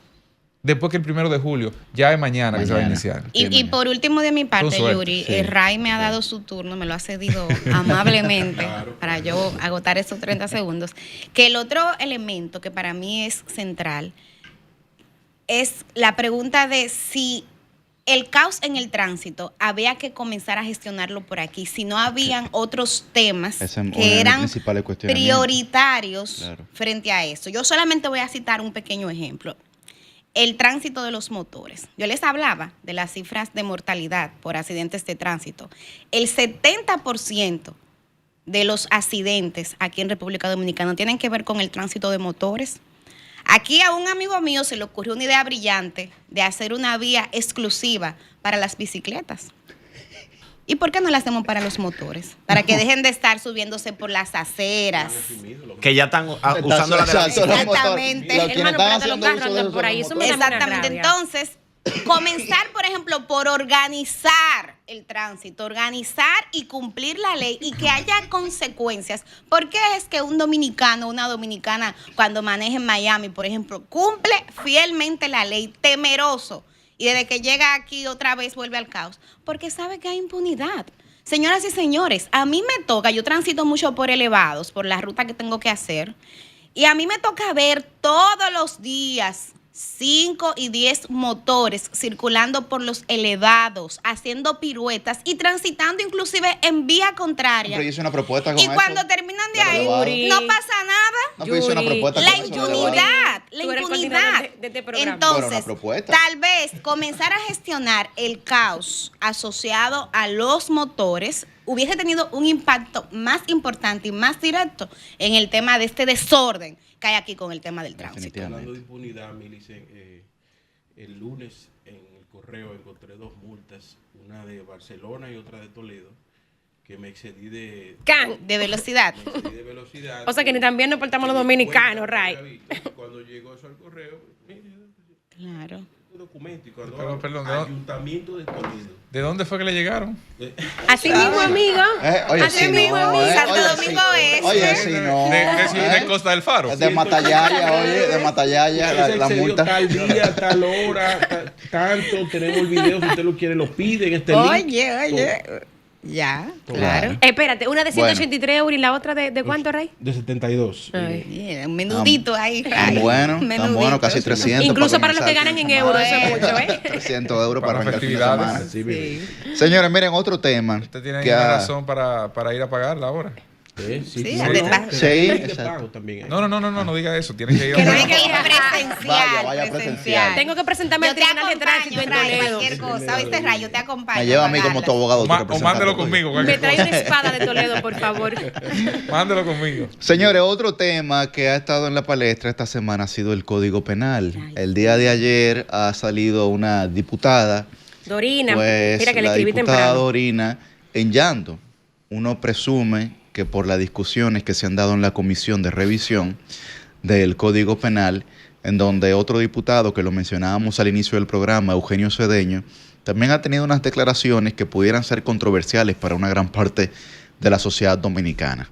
después que el 1 de julio, ya es mañana que se va a Mañana. iniciar. Y por último de mi parte, Con suerte, Yuri, sí. Ray me ha dado su turno, me lo ha cedido amablemente para yo agotar esos 30 segundos. Que el otro elemento que para mí es central es la pregunta de si el caos en el tránsito había que comenzar a gestionarlo por aquí, si no habían otros temas Ese es uno de que mis eran principales cuestionamientos. prioritarios Claro. frente a eso. Yo solamente voy a citar un pequeño ejemplo. El tránsito de los motores. Yo les hablaba de las cifras de mortalidad por accidentes de tránsito. El 70% de los accidentes aquí en República Dominicana tienen que ver con el tránsito de motores. Aquí a un amigo mío se le ocurrió una idea brillante de hacer una vía exclusiva para las bicicletas. ¿Y por qué no la hacemos para los motores? Para que dejen de estar subiéndose por las aceras. Que ya están usando la de la Exacto, bicicleta. los motores. Exactamente. Los quienes Hermano, están pero de los haciendo carros uso de andan eso por son ahí, los eso me motores. da una Exactamente. rabia. Entonces, comenzar, por ejemplo, por organizar el tránsito, organizar y cumplir la ley y que haya consecuencias. ¿Por qué es que un dominicano o una dominicana cuando maneja en Miami, por ejemplo, cumple fielmente la ley, temeroso, y desde que llega aquí otra vez vuelve al caos? Porque sabe que hay impunidad. Señoras y señores, a mí me toca, yo transito mucho por elevados, por la ruta que tengo que hacer, y a mí me toca ver todos los días 5 y 10 motores circulando por los elevados, haciendo piruetas y transitando inclusive en vía contraria. Pero yo hice una propuesta con Y eso. cuando terminan de Del ahí, elevado. no pasa nada. No, pero yo hice una Yuri, propuesta La con eso del elevado. impunidad, Tú la eres impunidad. coordinador de este programa. Bueno, Entonces, una propuesta. tal vez comenzar a gestionar el caos asociado a los motores hubiese tenido un impacto más importante y más directo en el tema de este desorden que hay aquí con el tema del tránsito. Definitivamente. Hablando de impunidad, Milicen, el lunes en el correo encontré 2 multas, una de Barcelona y otra de Toledo, que me excedí de velocidad. me excedí de velocidad. O sea que ni también nos portamos los dominicanos, Ray. Cuando llegó eso al correo, mire, Claro. este documento y cuando Perdón, Ayuntamiento de Toledo. ¿De dónde fue que le llegaron? Así mismo, amigo. Oye, Así sí, mismo, no, amigo. Santo oye, Domingo sí. Este. Oye, sí, no. De Costa del Faro. De Matallaya, oye, de Matallaya, Se la excedió multa. tal día, tal hora, tanto, tenemos el video, si usted lo quiere, lo pide en este link. Oye. Ya, claro. Espérate, una de Bueno. 183 euros y la otra de cuánto, Ray? De 72. Ay. Bien, un menudito ahí. Tan Ray. bueno, Menudito. casi 300. Incluso para los que comenzar ganan en el fin de euros, semana. eso es mucho, ¿eh? 300 euros Para para arrancar el fin de festividades. semana. Sí, mire. Señores, miren, otro tema. Usted tiene que una ha- razón para ir a pagarla ahora. Sí, Sí, no, además- no, Sí, te exacto. pago también. No diga eso. Tiene que ir Que a no Hay hay que ir pagarla. presencial. Vaya presencial. Tengo que presentarme Yo al te Tribunal de Tránsito acompaño, en Ray, Toledo. cualquier cosa. ¿Oíste, Ray? Yo te acompaño. Me lleva a mí como tu pagarlas. abogado. tu O representante. mándelo conmigo. Me cualquier trae cosa. una espada de Toledo, por favor. Mándelo conmigo. Señores, otro tema que ha estado en la palestra esta semana ha sido el Código Penal. El día de ayer ha salido una diputada, Dorina, pues mira que le la escribí diputada temprano. Dorina, en llanto. Uno presume que por las discusiones que se han dado en la comisión de revisión del Código Penal, en donde otro diputado que lo mencionábamos al inicio del programa, Eugenio Cedeño, también ha tenido unas declaraciones que pudieran ser controversiales para una gran parte de la sociedad dominicana.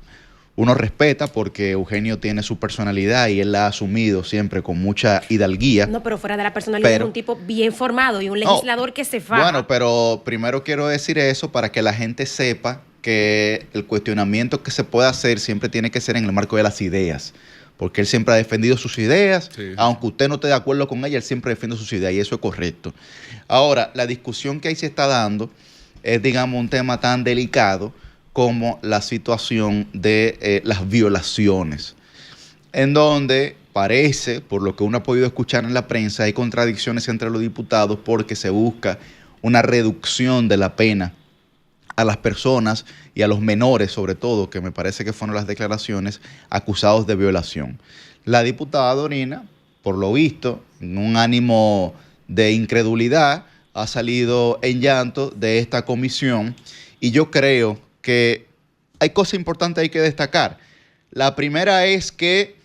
uno respeta porque Eugenio tiene su personalidad y él la ha asumido siempre con mucha hidalguía. No, pero fuera de la personalidad es un tipo bien formado y un legislador que se faja. Bueno, pero primero quiero decir eso para que la gente sepa que el cuestionamiento que se puede hacer siempre tiene que ser en el marco de las ideas. Porque él siempre ha defendido sus ideas, Sí. aunque usted no esté de acuerdo con ella, él siempre defiende sus ideas y eso es correcto. Ahora, la discusión que ahí se está dando es, digamos, un tema tan delicado como la situación de las violaciones, en donde parece, por lo que uno ha podido escuchar en la prensa, hay contradicciones entre los diputados porque se busca una reducción de la pena a las personas y a los menores, sobre todo, que me parece que fueron las declaraciones, acusados de violación. La diputada Dorina, por lo visto, en un ánimo de incredulidad, ha salido en llanto de esta comisión y yo creo que hay cosas importantes hay que destacar. La primera es que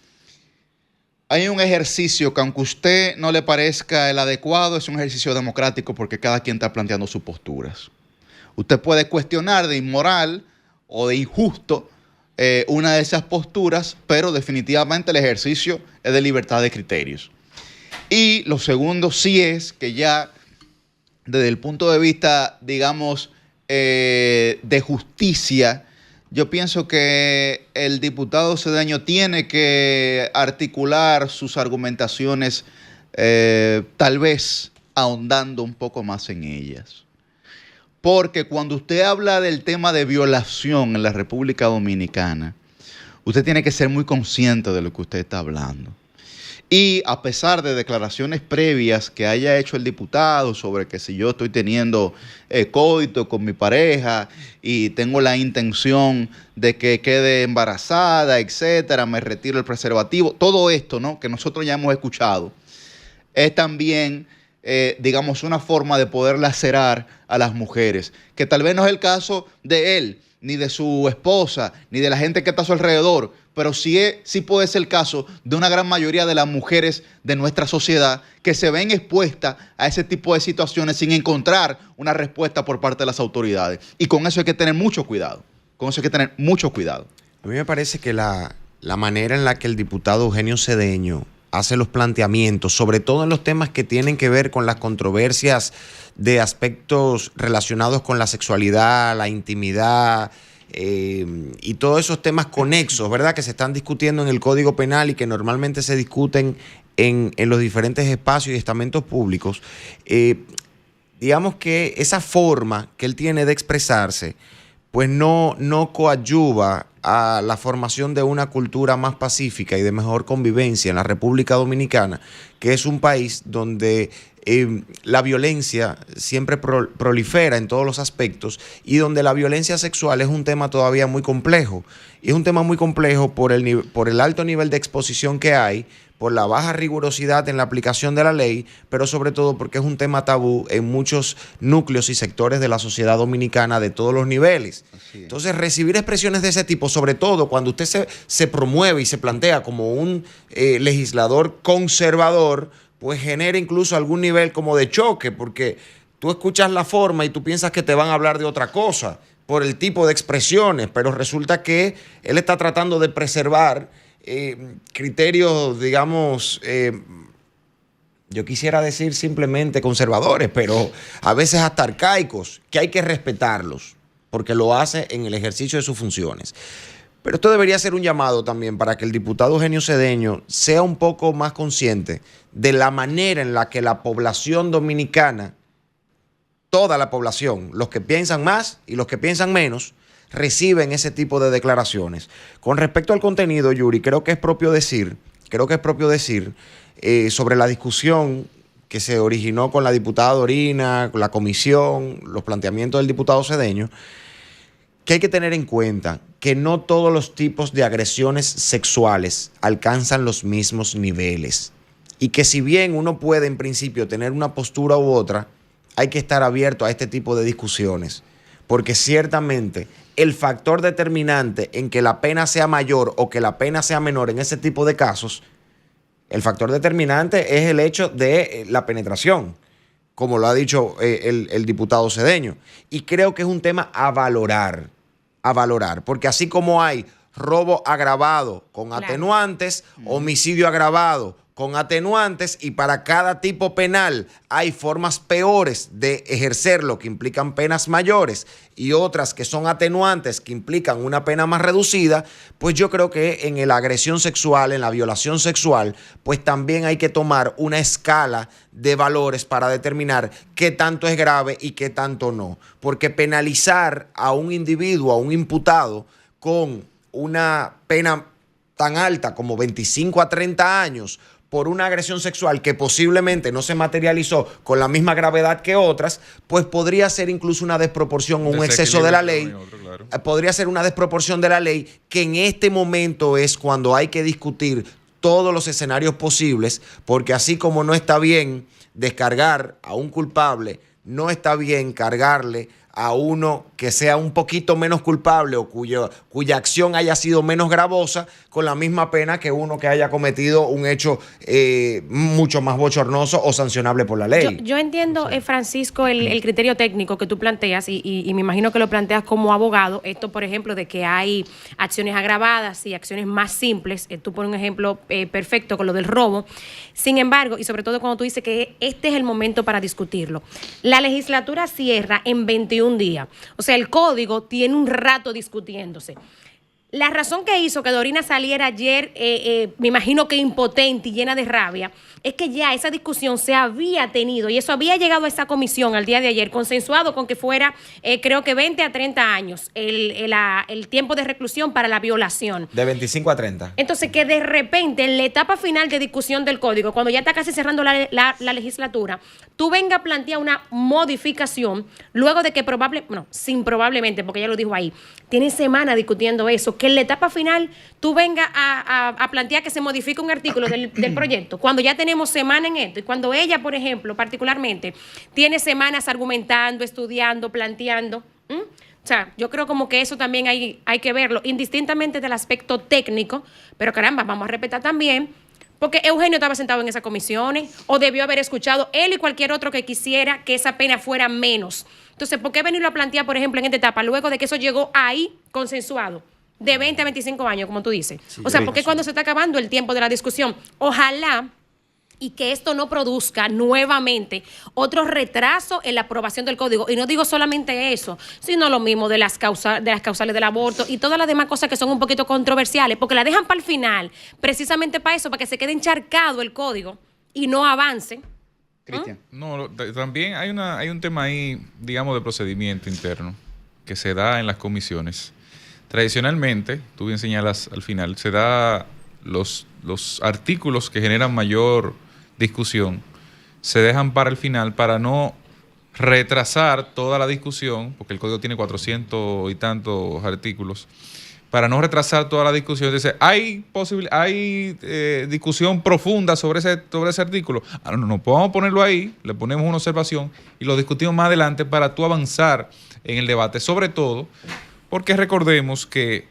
hay un ejercicio que, aunque a usted no le parezca el adecuado, es un ejercicio democrático porque cada quien está planteando sus posturas. Usted puede cuestionar de inmoral o de injusto una de esas posturas, pero definitivamente el ejercicio es de libertad de criterios. Y lo segundo sí es que ya desde el punto de vista, digamos, de justicia, yo pienso que el diputado Cedeño tiene que articular sus argumentaciones, tal vez ahondando un poco más en ellas. Porque cuando usted habla del tema de violación en la República Dominicana, usted tiene que ser muy consciente de lo que usted está hablando. Y a pesar de declaraciones previas que haya hecho el diputado sobre que si yo estoy teniendo coito con mi pareja y tengo la intención de que quede embarazada, etcétera, me retiro el preservativo, todo esto, ¿no?, que nosotros ya hemos escuchado, es también, digamos, una forma de poder lacerar a las mujeres, que tal vez no es el caso de él, ni de su esposa, ni de la gente que está a su alrededor, pero sí puede ser el caso de una gran mayoría de las mujeres de nuestra sociedad que se ven expuestas a ese tipo de situaciones sin encontrar una respuesta por parte de las autoridades. Y con eso hay que tener mucho cuidado. Con eso hay que tener mucho cuidado. A mí me parece que la manera en la que el diputado Eugenio Cedeño hace los planteamientos, sobre todo en los temas que tienen que ver con las controversias de aspectos relacionados con la sexualidad, la intimidad, y todos esos temas conexos, ¿verdad?, que se están discutiendo en el Código Penal y que normalmente se discuten en los diferentes espacios y estamentos públicos, digamos que esa forma que él tiene de expresarse, pues no coadyuva a la formación de una cultura más pacífica y de mejor convivencia en la República Dominicana, que es un país donde la violencia siempre prolifera en todos los aspectos y donde la violencia sexual es un tema todavía muy complejo. Y es un tema muy complejo por el alto nivel de exposición que hay, por la baja rigurosidad en la aplicación de la ley, pero sobre todo porque es un tema tabú en muchos núcleos y sectores de la sociedad dominicana de todos los niveles. Entonces, recibir expresiones de ese tipo, sobre todo cuando usted se promueve y se plantea como un legislador conservador, pues genera incluso algún nivel como de choque, porque tú escuchas la forma y tú piensas que te van a hablar de otra cosa por el tipo de expresiones, pero resulta que él está tratando de preservar criterios, digamos, yo quisiera decir simplemente conservadores, pero a veces hasta arcaicos, que hay que respetarlos, porque lo hace en el ejercicio de sus funciones. Pero esto debería ser un llamado también para que el diputado Eugenio Cedeño sea un poco más consciente de la manera en la que la población dominicana, toda la población, los que piensan más y los que piensan menos, reciben ese tipo de declaraciones. Con respecto al contenido, Yuri, creo que es propio decir sobre la discusión que se originó con la diputada Dorina, con la comisión, los planteamientos del diputado Cedeño, que hay que tener en cuenta que no todos los tipos de agresiones sexuales alcanzan los mismos niveles y que si bien uno puede en principio tener una postura u otra, hay que estar abierto a este tipo de discusiones, porque ciertamente el factor determinante en que la pena sea mayor o que la pena sea menor en ese tipo de casos, el factor determinante es el hecho de la penetración, como lo ha dicho el diputado Cedeño. Y creo que es un tema a valorar, porque así como hay robo agravado con atenuantes, homicidio agravado con atenuantes, y para cada tipo penal hay formas peores de ejercerlo que implican penas mayores y otras que son atenuantes que implican una pena más reducida. Pues yo creo que en la agresión sexual, en la violación sexual, pues también hay que tomar una escala de valores para determinar qué tanto es grave y qué tanto no, porque penalizar a un individuo, a un imputado, con una pena tan alta como 25 a 30 años por una agresión sexual que posiblemente no se materializó con la misma gravedad que otras, pues podría ser incluso una desproporción, un exceso de la ley. Podría ser una desproporción de la ley, que en este momento es cuando hay que discutir todos los escenarios posibles, porque así como no está bien descargar a un culpable, no está bien cargarle a uno que sea un poquito menos culpable o cuya acción haya sido menos gravosa con la misma pena que uno que haya cometido un hecho mucho más bochornoso o sancionable por la ley. Yo entiendo, Francisco, el criterio técnico que tú planteas y me imagino que lo planteas como abogado. Esto, por ejemplo, de que hay acciones agravadas y acciones más simples. Tú pones un ejemplo perfecto con lo del robo. Sin embargo, y sobre todo cuando tú dices que este es el momento para discutirlo. La legislatura cierra en 21 días. O sea, el código tiene un rato discutiéndose. La razón que hizo que Dorina saliera ayer, me imagino que impotente y llena de rabia, es que ya esa discusión se había tenido y eso había llegado a esa comisión al día de ayer, consensuado con que fuera, creo que 20 a 30 años el tiempo de reclusión para la violación. De 25 a 30. Entonces, que de repente, en la etapa final de discusión del código, cuando ya está casi cerrando la legislatura, tú vengas a plantear una modificación, luego de que probablemente, porque ella lo dijo ahí, tiene semanas discutiendo eso, que en la etapa final tú vengas a plantear que se modifique un artículo del proyecto, cuando ya tenemos semanas en esto, y cuando ella, por ejemplo, particularmente, tiene semanas argumentando, estudiando, planteando. O sea, yo creo como que eso también hay que verlo, indistintamente del aspecto técnico, pero caramba, vamos a respetar también, porque Eugenio estaba sentado en esas comisiones, o debió haber escuchado él y cualquier otro que quisiera que esa pena fuera menos. Entonces, ¿por qué venirlo a plantear, por ejemplo, en esta etapa, luego de que eso llegó ahí consensuado? De 20 a 25 años, como tú dices. Sí, o sea, ¿por qué cuando se está acabando el tiempo de la discusión? Ojalá y que esto no produzca nuevamente otro retraso en la aprobación del código. Y no digo solamente eso, sino lo mismo de las causales del aborto y todas las demás cosas que son un poquito controversiales, porque la dejan para el final, precisamente para eso, para que se quede encharcado el código y no avance. Cristian. No, también hay un tema ahí, digamos, de procedimiento interno que se da en las comisiones. Tradicionalmente, tú bien señalas al final, se da los artículos que generan mayor discusión, se dejan para el final para no retrasar toda la discusión, porque el código tiene 400 y tantos artículos, para no retrasar toda la discusión. Dice, hay discusión profunda sobre ese artículo. No, podemos ponerlo ahí, le ponemos una observación y lo discutimos más adelante para tú avanzar en el debate, sobre todo porque recordemos que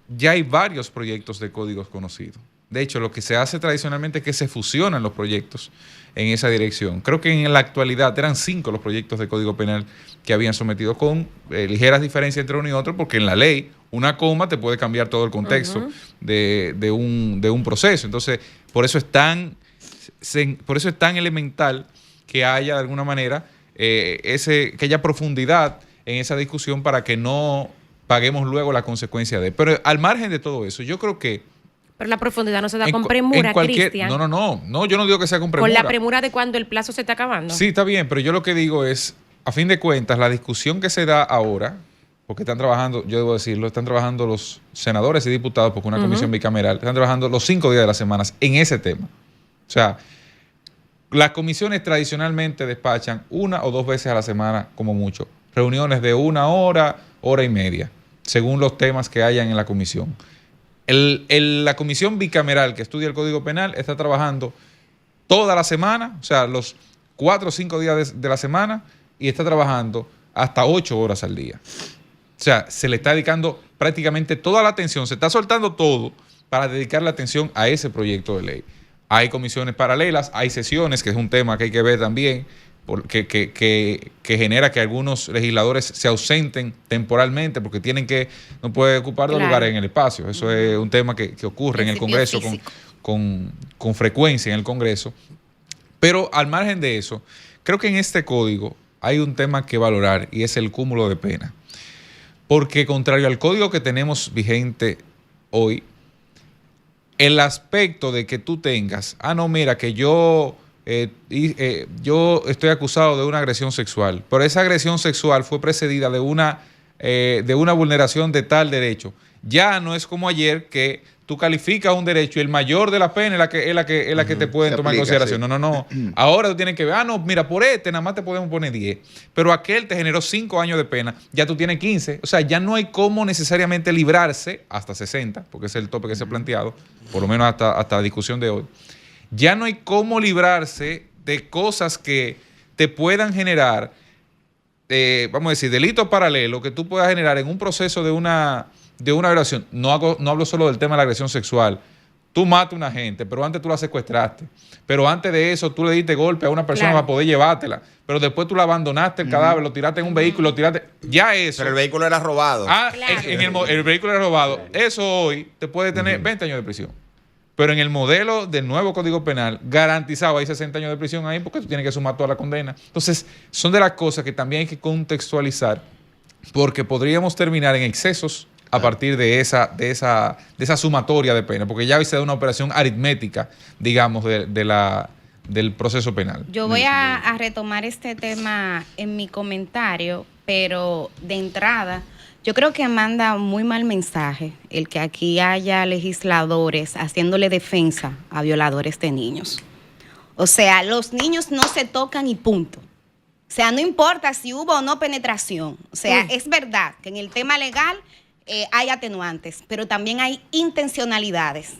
ya hay varios proyectos de códigos conocidos. De hecho, lo que se hace tradicionalmente es que se fusionan los proyectos en esa dirección. Creo que en la actualidad eran 5 los proyectos de Código Penal que habían sometido, con ligeras diferencias entre uno y otro, porque en la ley una coma te puede cambiar todo el contexto de un proceso. Entonces, por eso es tan elemental que haya de alguna manera que haya profundidad en esa discusión para que no paguemos luego la consecuencia de. Pero al margen de todo eso, yo creo que pero la profundidad no se da con premura, Cristian. No, yo no digo que sea con premura. Con la premura de cuando el plazo se está acabando. Sí, está bien, pero yo lo que digo es, a fin de cuentas, la discusión que se da ahora, porque están trabajando, yo debo decirlo, están trabajando los senadores y diputados, porque una comisión bicameral, están trabajando los 5 días de la semana en ese tema. O sea, las comisiones tradicionalmente despachan 1 o 2 veces a la semana, como mucho. Reuniones de 1 hora, hora y media, según los temas que hayan en la comisión. La comisión bicameral que estudia el Código Penal está trabajando toda la semana, o sea, los 4 o 5 días de la semana, y está trabajando hasta 8 horas al día. O sea, se le está dedicando prácticamente toda la atención, se está soltando todo para dedicar la atención a ese proyecto de ley. Hay comisiones paralelas, hay sesiones, que es un tema que hay que ver también, que genera que algunos legisladores se ausenten temporalmente porque no puede ocupar dos lugares en el espacio. Eso es un tema que ocurre en el Congreso con frecuencia en el Congreso. Pero al margen de eso, creo que en este código hay un tema que valorar y es el cúmulo de pena. Porque contrario al código que tenemos vigente hoy, el aspecto de que tú tengas, no, mira, que yo estoy acusado de una agresión sexual, pero esa agresión sexual fue precedida de una vulneración de tal derecho. Ya no es como ayer que tú calificas un derecho y el mayor de la pena es la que te pueden tomar en consideración. Sí. No. Ahora tú tienes que ver, no, mira, por nada más te podemos poner 10. Pero aquel te generó 5 años de pena, ya tú tienes 15. O sea, ya no hay cómo necesariamente librarse hasta 60, porque ese es el tope que se ha planteado, por lo menos hasta la discusión de hoy. Ya no hay cómo librarse de cosas que te puedan generar, vamos a decir, delitos paralelos que tú puedas generar en un proceso de una violación. No hablo solo del tema de la agresión sexual. Tú matas a una gente, pero antes tú la secuestraste. Pero antes de eso tú le diste golpe a una persona para poder llevártela. Pero después tú la abandonaste el cadáver, lo tiraste en un vehículo, ya eso. Pero el vehículo era robado. El vehículo era robado. Eso hoy te puede tener 20 años de prisión. Pero en el modelo del nuevo Código Penal garantizado hay 60 años de prisión ahí porque tú tienes que sumar toda la condena. Entonces, son de las cosas que también hay que contextualizar porque podríamos terminar en excesos a partir de esa sumatoria de pena, porque ya se da una operación aritmética, digamos, del proceso penal. Yo voy a retomar este tema en mi comentario, pero de entrada, yo creo que manda muy mal mensaje el que aquí haya legisladores haciéndole defensa a violadores de niños. O sea, los niños no se tocan y punto. O sea, no importa si hubo o no penetración. O sea, es verdad que en el tema legal hay atenuantes, pero también hay intencionalidades.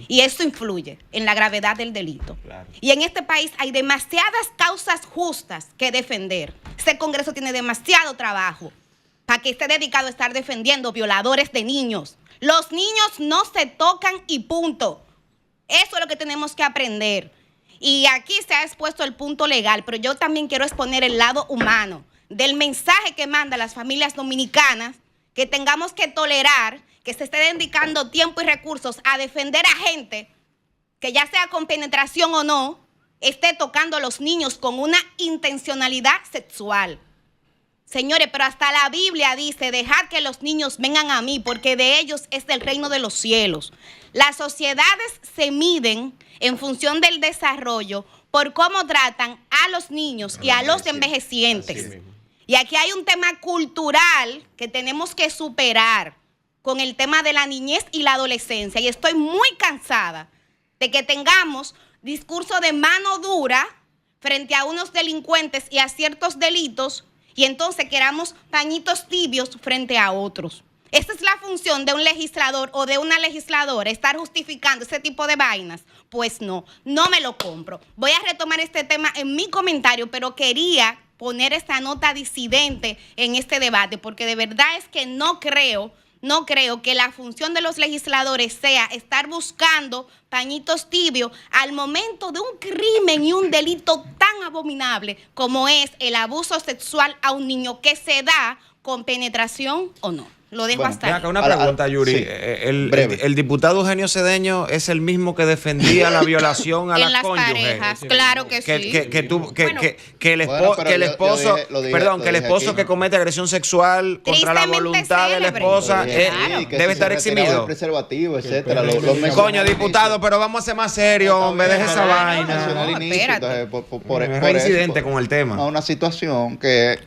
Y esto influye en la gravedad del delito. Claro. Y en este país hay demasiadas causas justas que defender. Este Congreso tiene demasiado trabajo para que esté dedicado a estar defendiendo violadores de niños. Los niños no se tocan y punto. Eso es lo que tenemos que aprender. Y aquí se ha expuesto el punto legal, pero yo también quiero exponer el lado humano del mensaje que manda a las familias dominicanas, que tengamos que tolerar que se esté dedicando tiempo y recursos a defender a gente que, ya sea con penetración o no, esté tocando a los niños con una intencionalidad sexual. Señores, pero hasta la Biblia dice, dejad que los niños vengan a mí, porque de ellos es el reino de los cielos. Las sociedades se miden en función del desarrollo por cómo tratan a los niños y a los envejecientes. Y aquí hay un tema cultural que tenemos que superar con el tema de la niñez y la adolescencia. Y estoy muy cansada de que tengamos discurso de mano dura frente a unos delincuentes y a ciertos delitos, y entonces queramos pañitos tibios frente a otros. Esa es la función de un legislador o de una legisladora, estar justificando ese tipo de vainas. Pues no me lo compro. Voy a retomar este tema en mi comentario, pero quería poner esta nota disidente en este debate, porque de verdad es que no creo que la función de los legisladores sea estar buscando pañitos tibios al momento de un crimen y un delito tan abominable como es el abuso sexual a un niño, que se da con penetración o no. Lo dejo hasta ahí. Acá una pregunta, Yuri. Sí, el diputado Eugenio Cedeño es el mismo que defendía la violación a las cónyuges. Parejas, claro que sí. Que el esposo que comete agresión sexual contra la voluntad de la esposa debe estar eximido. Preservativo, etcétera. Coño, diputado, pero vamos a ser más serios, hombre, deje esa vaina. Por incidente con el tema. Una situación que...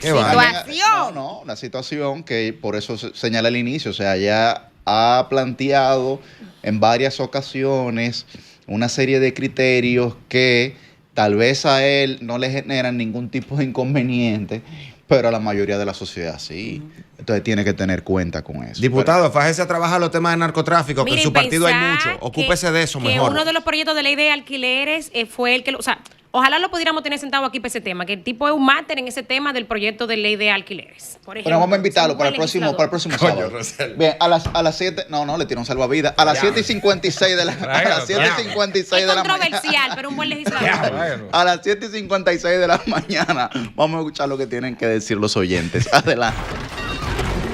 Una situación que por eso señala al inicio, o sea, ya ha planteado en varias ocasiones una serie de criterios que tal vez a él no le generan ningún tipo de inconveniente, pero a la mayoría de la sociedad sí. Entonces tiene que tener cuenta con eso. Diputado, fájese a trabajar los temas de narcotráfico, que en su partido hay mucho. Ocúpese de eso mejor. Uno de los proyectos de ley de alquileres fue el que... O sea, Ojalá lo pudiéramos tener sentado aquí para ese tema, que el tipo es un máster en ese tema del proyecto de ley de alquileres. Por ejemplo, Pero vamos a invitarlo un para el buen próximo legislador. sábado. Rosel. Bien, a las 7, no, le tiro un salvavidas. A las 7:56 de la Tráigalo, a las 7:56 Es de la controversial, mañana. pero un buen legislador. Bueno. A las 7:56 de la mañana vamos a escuchar lo que tienen que decir los oyentes. Adelante.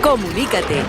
Comunícate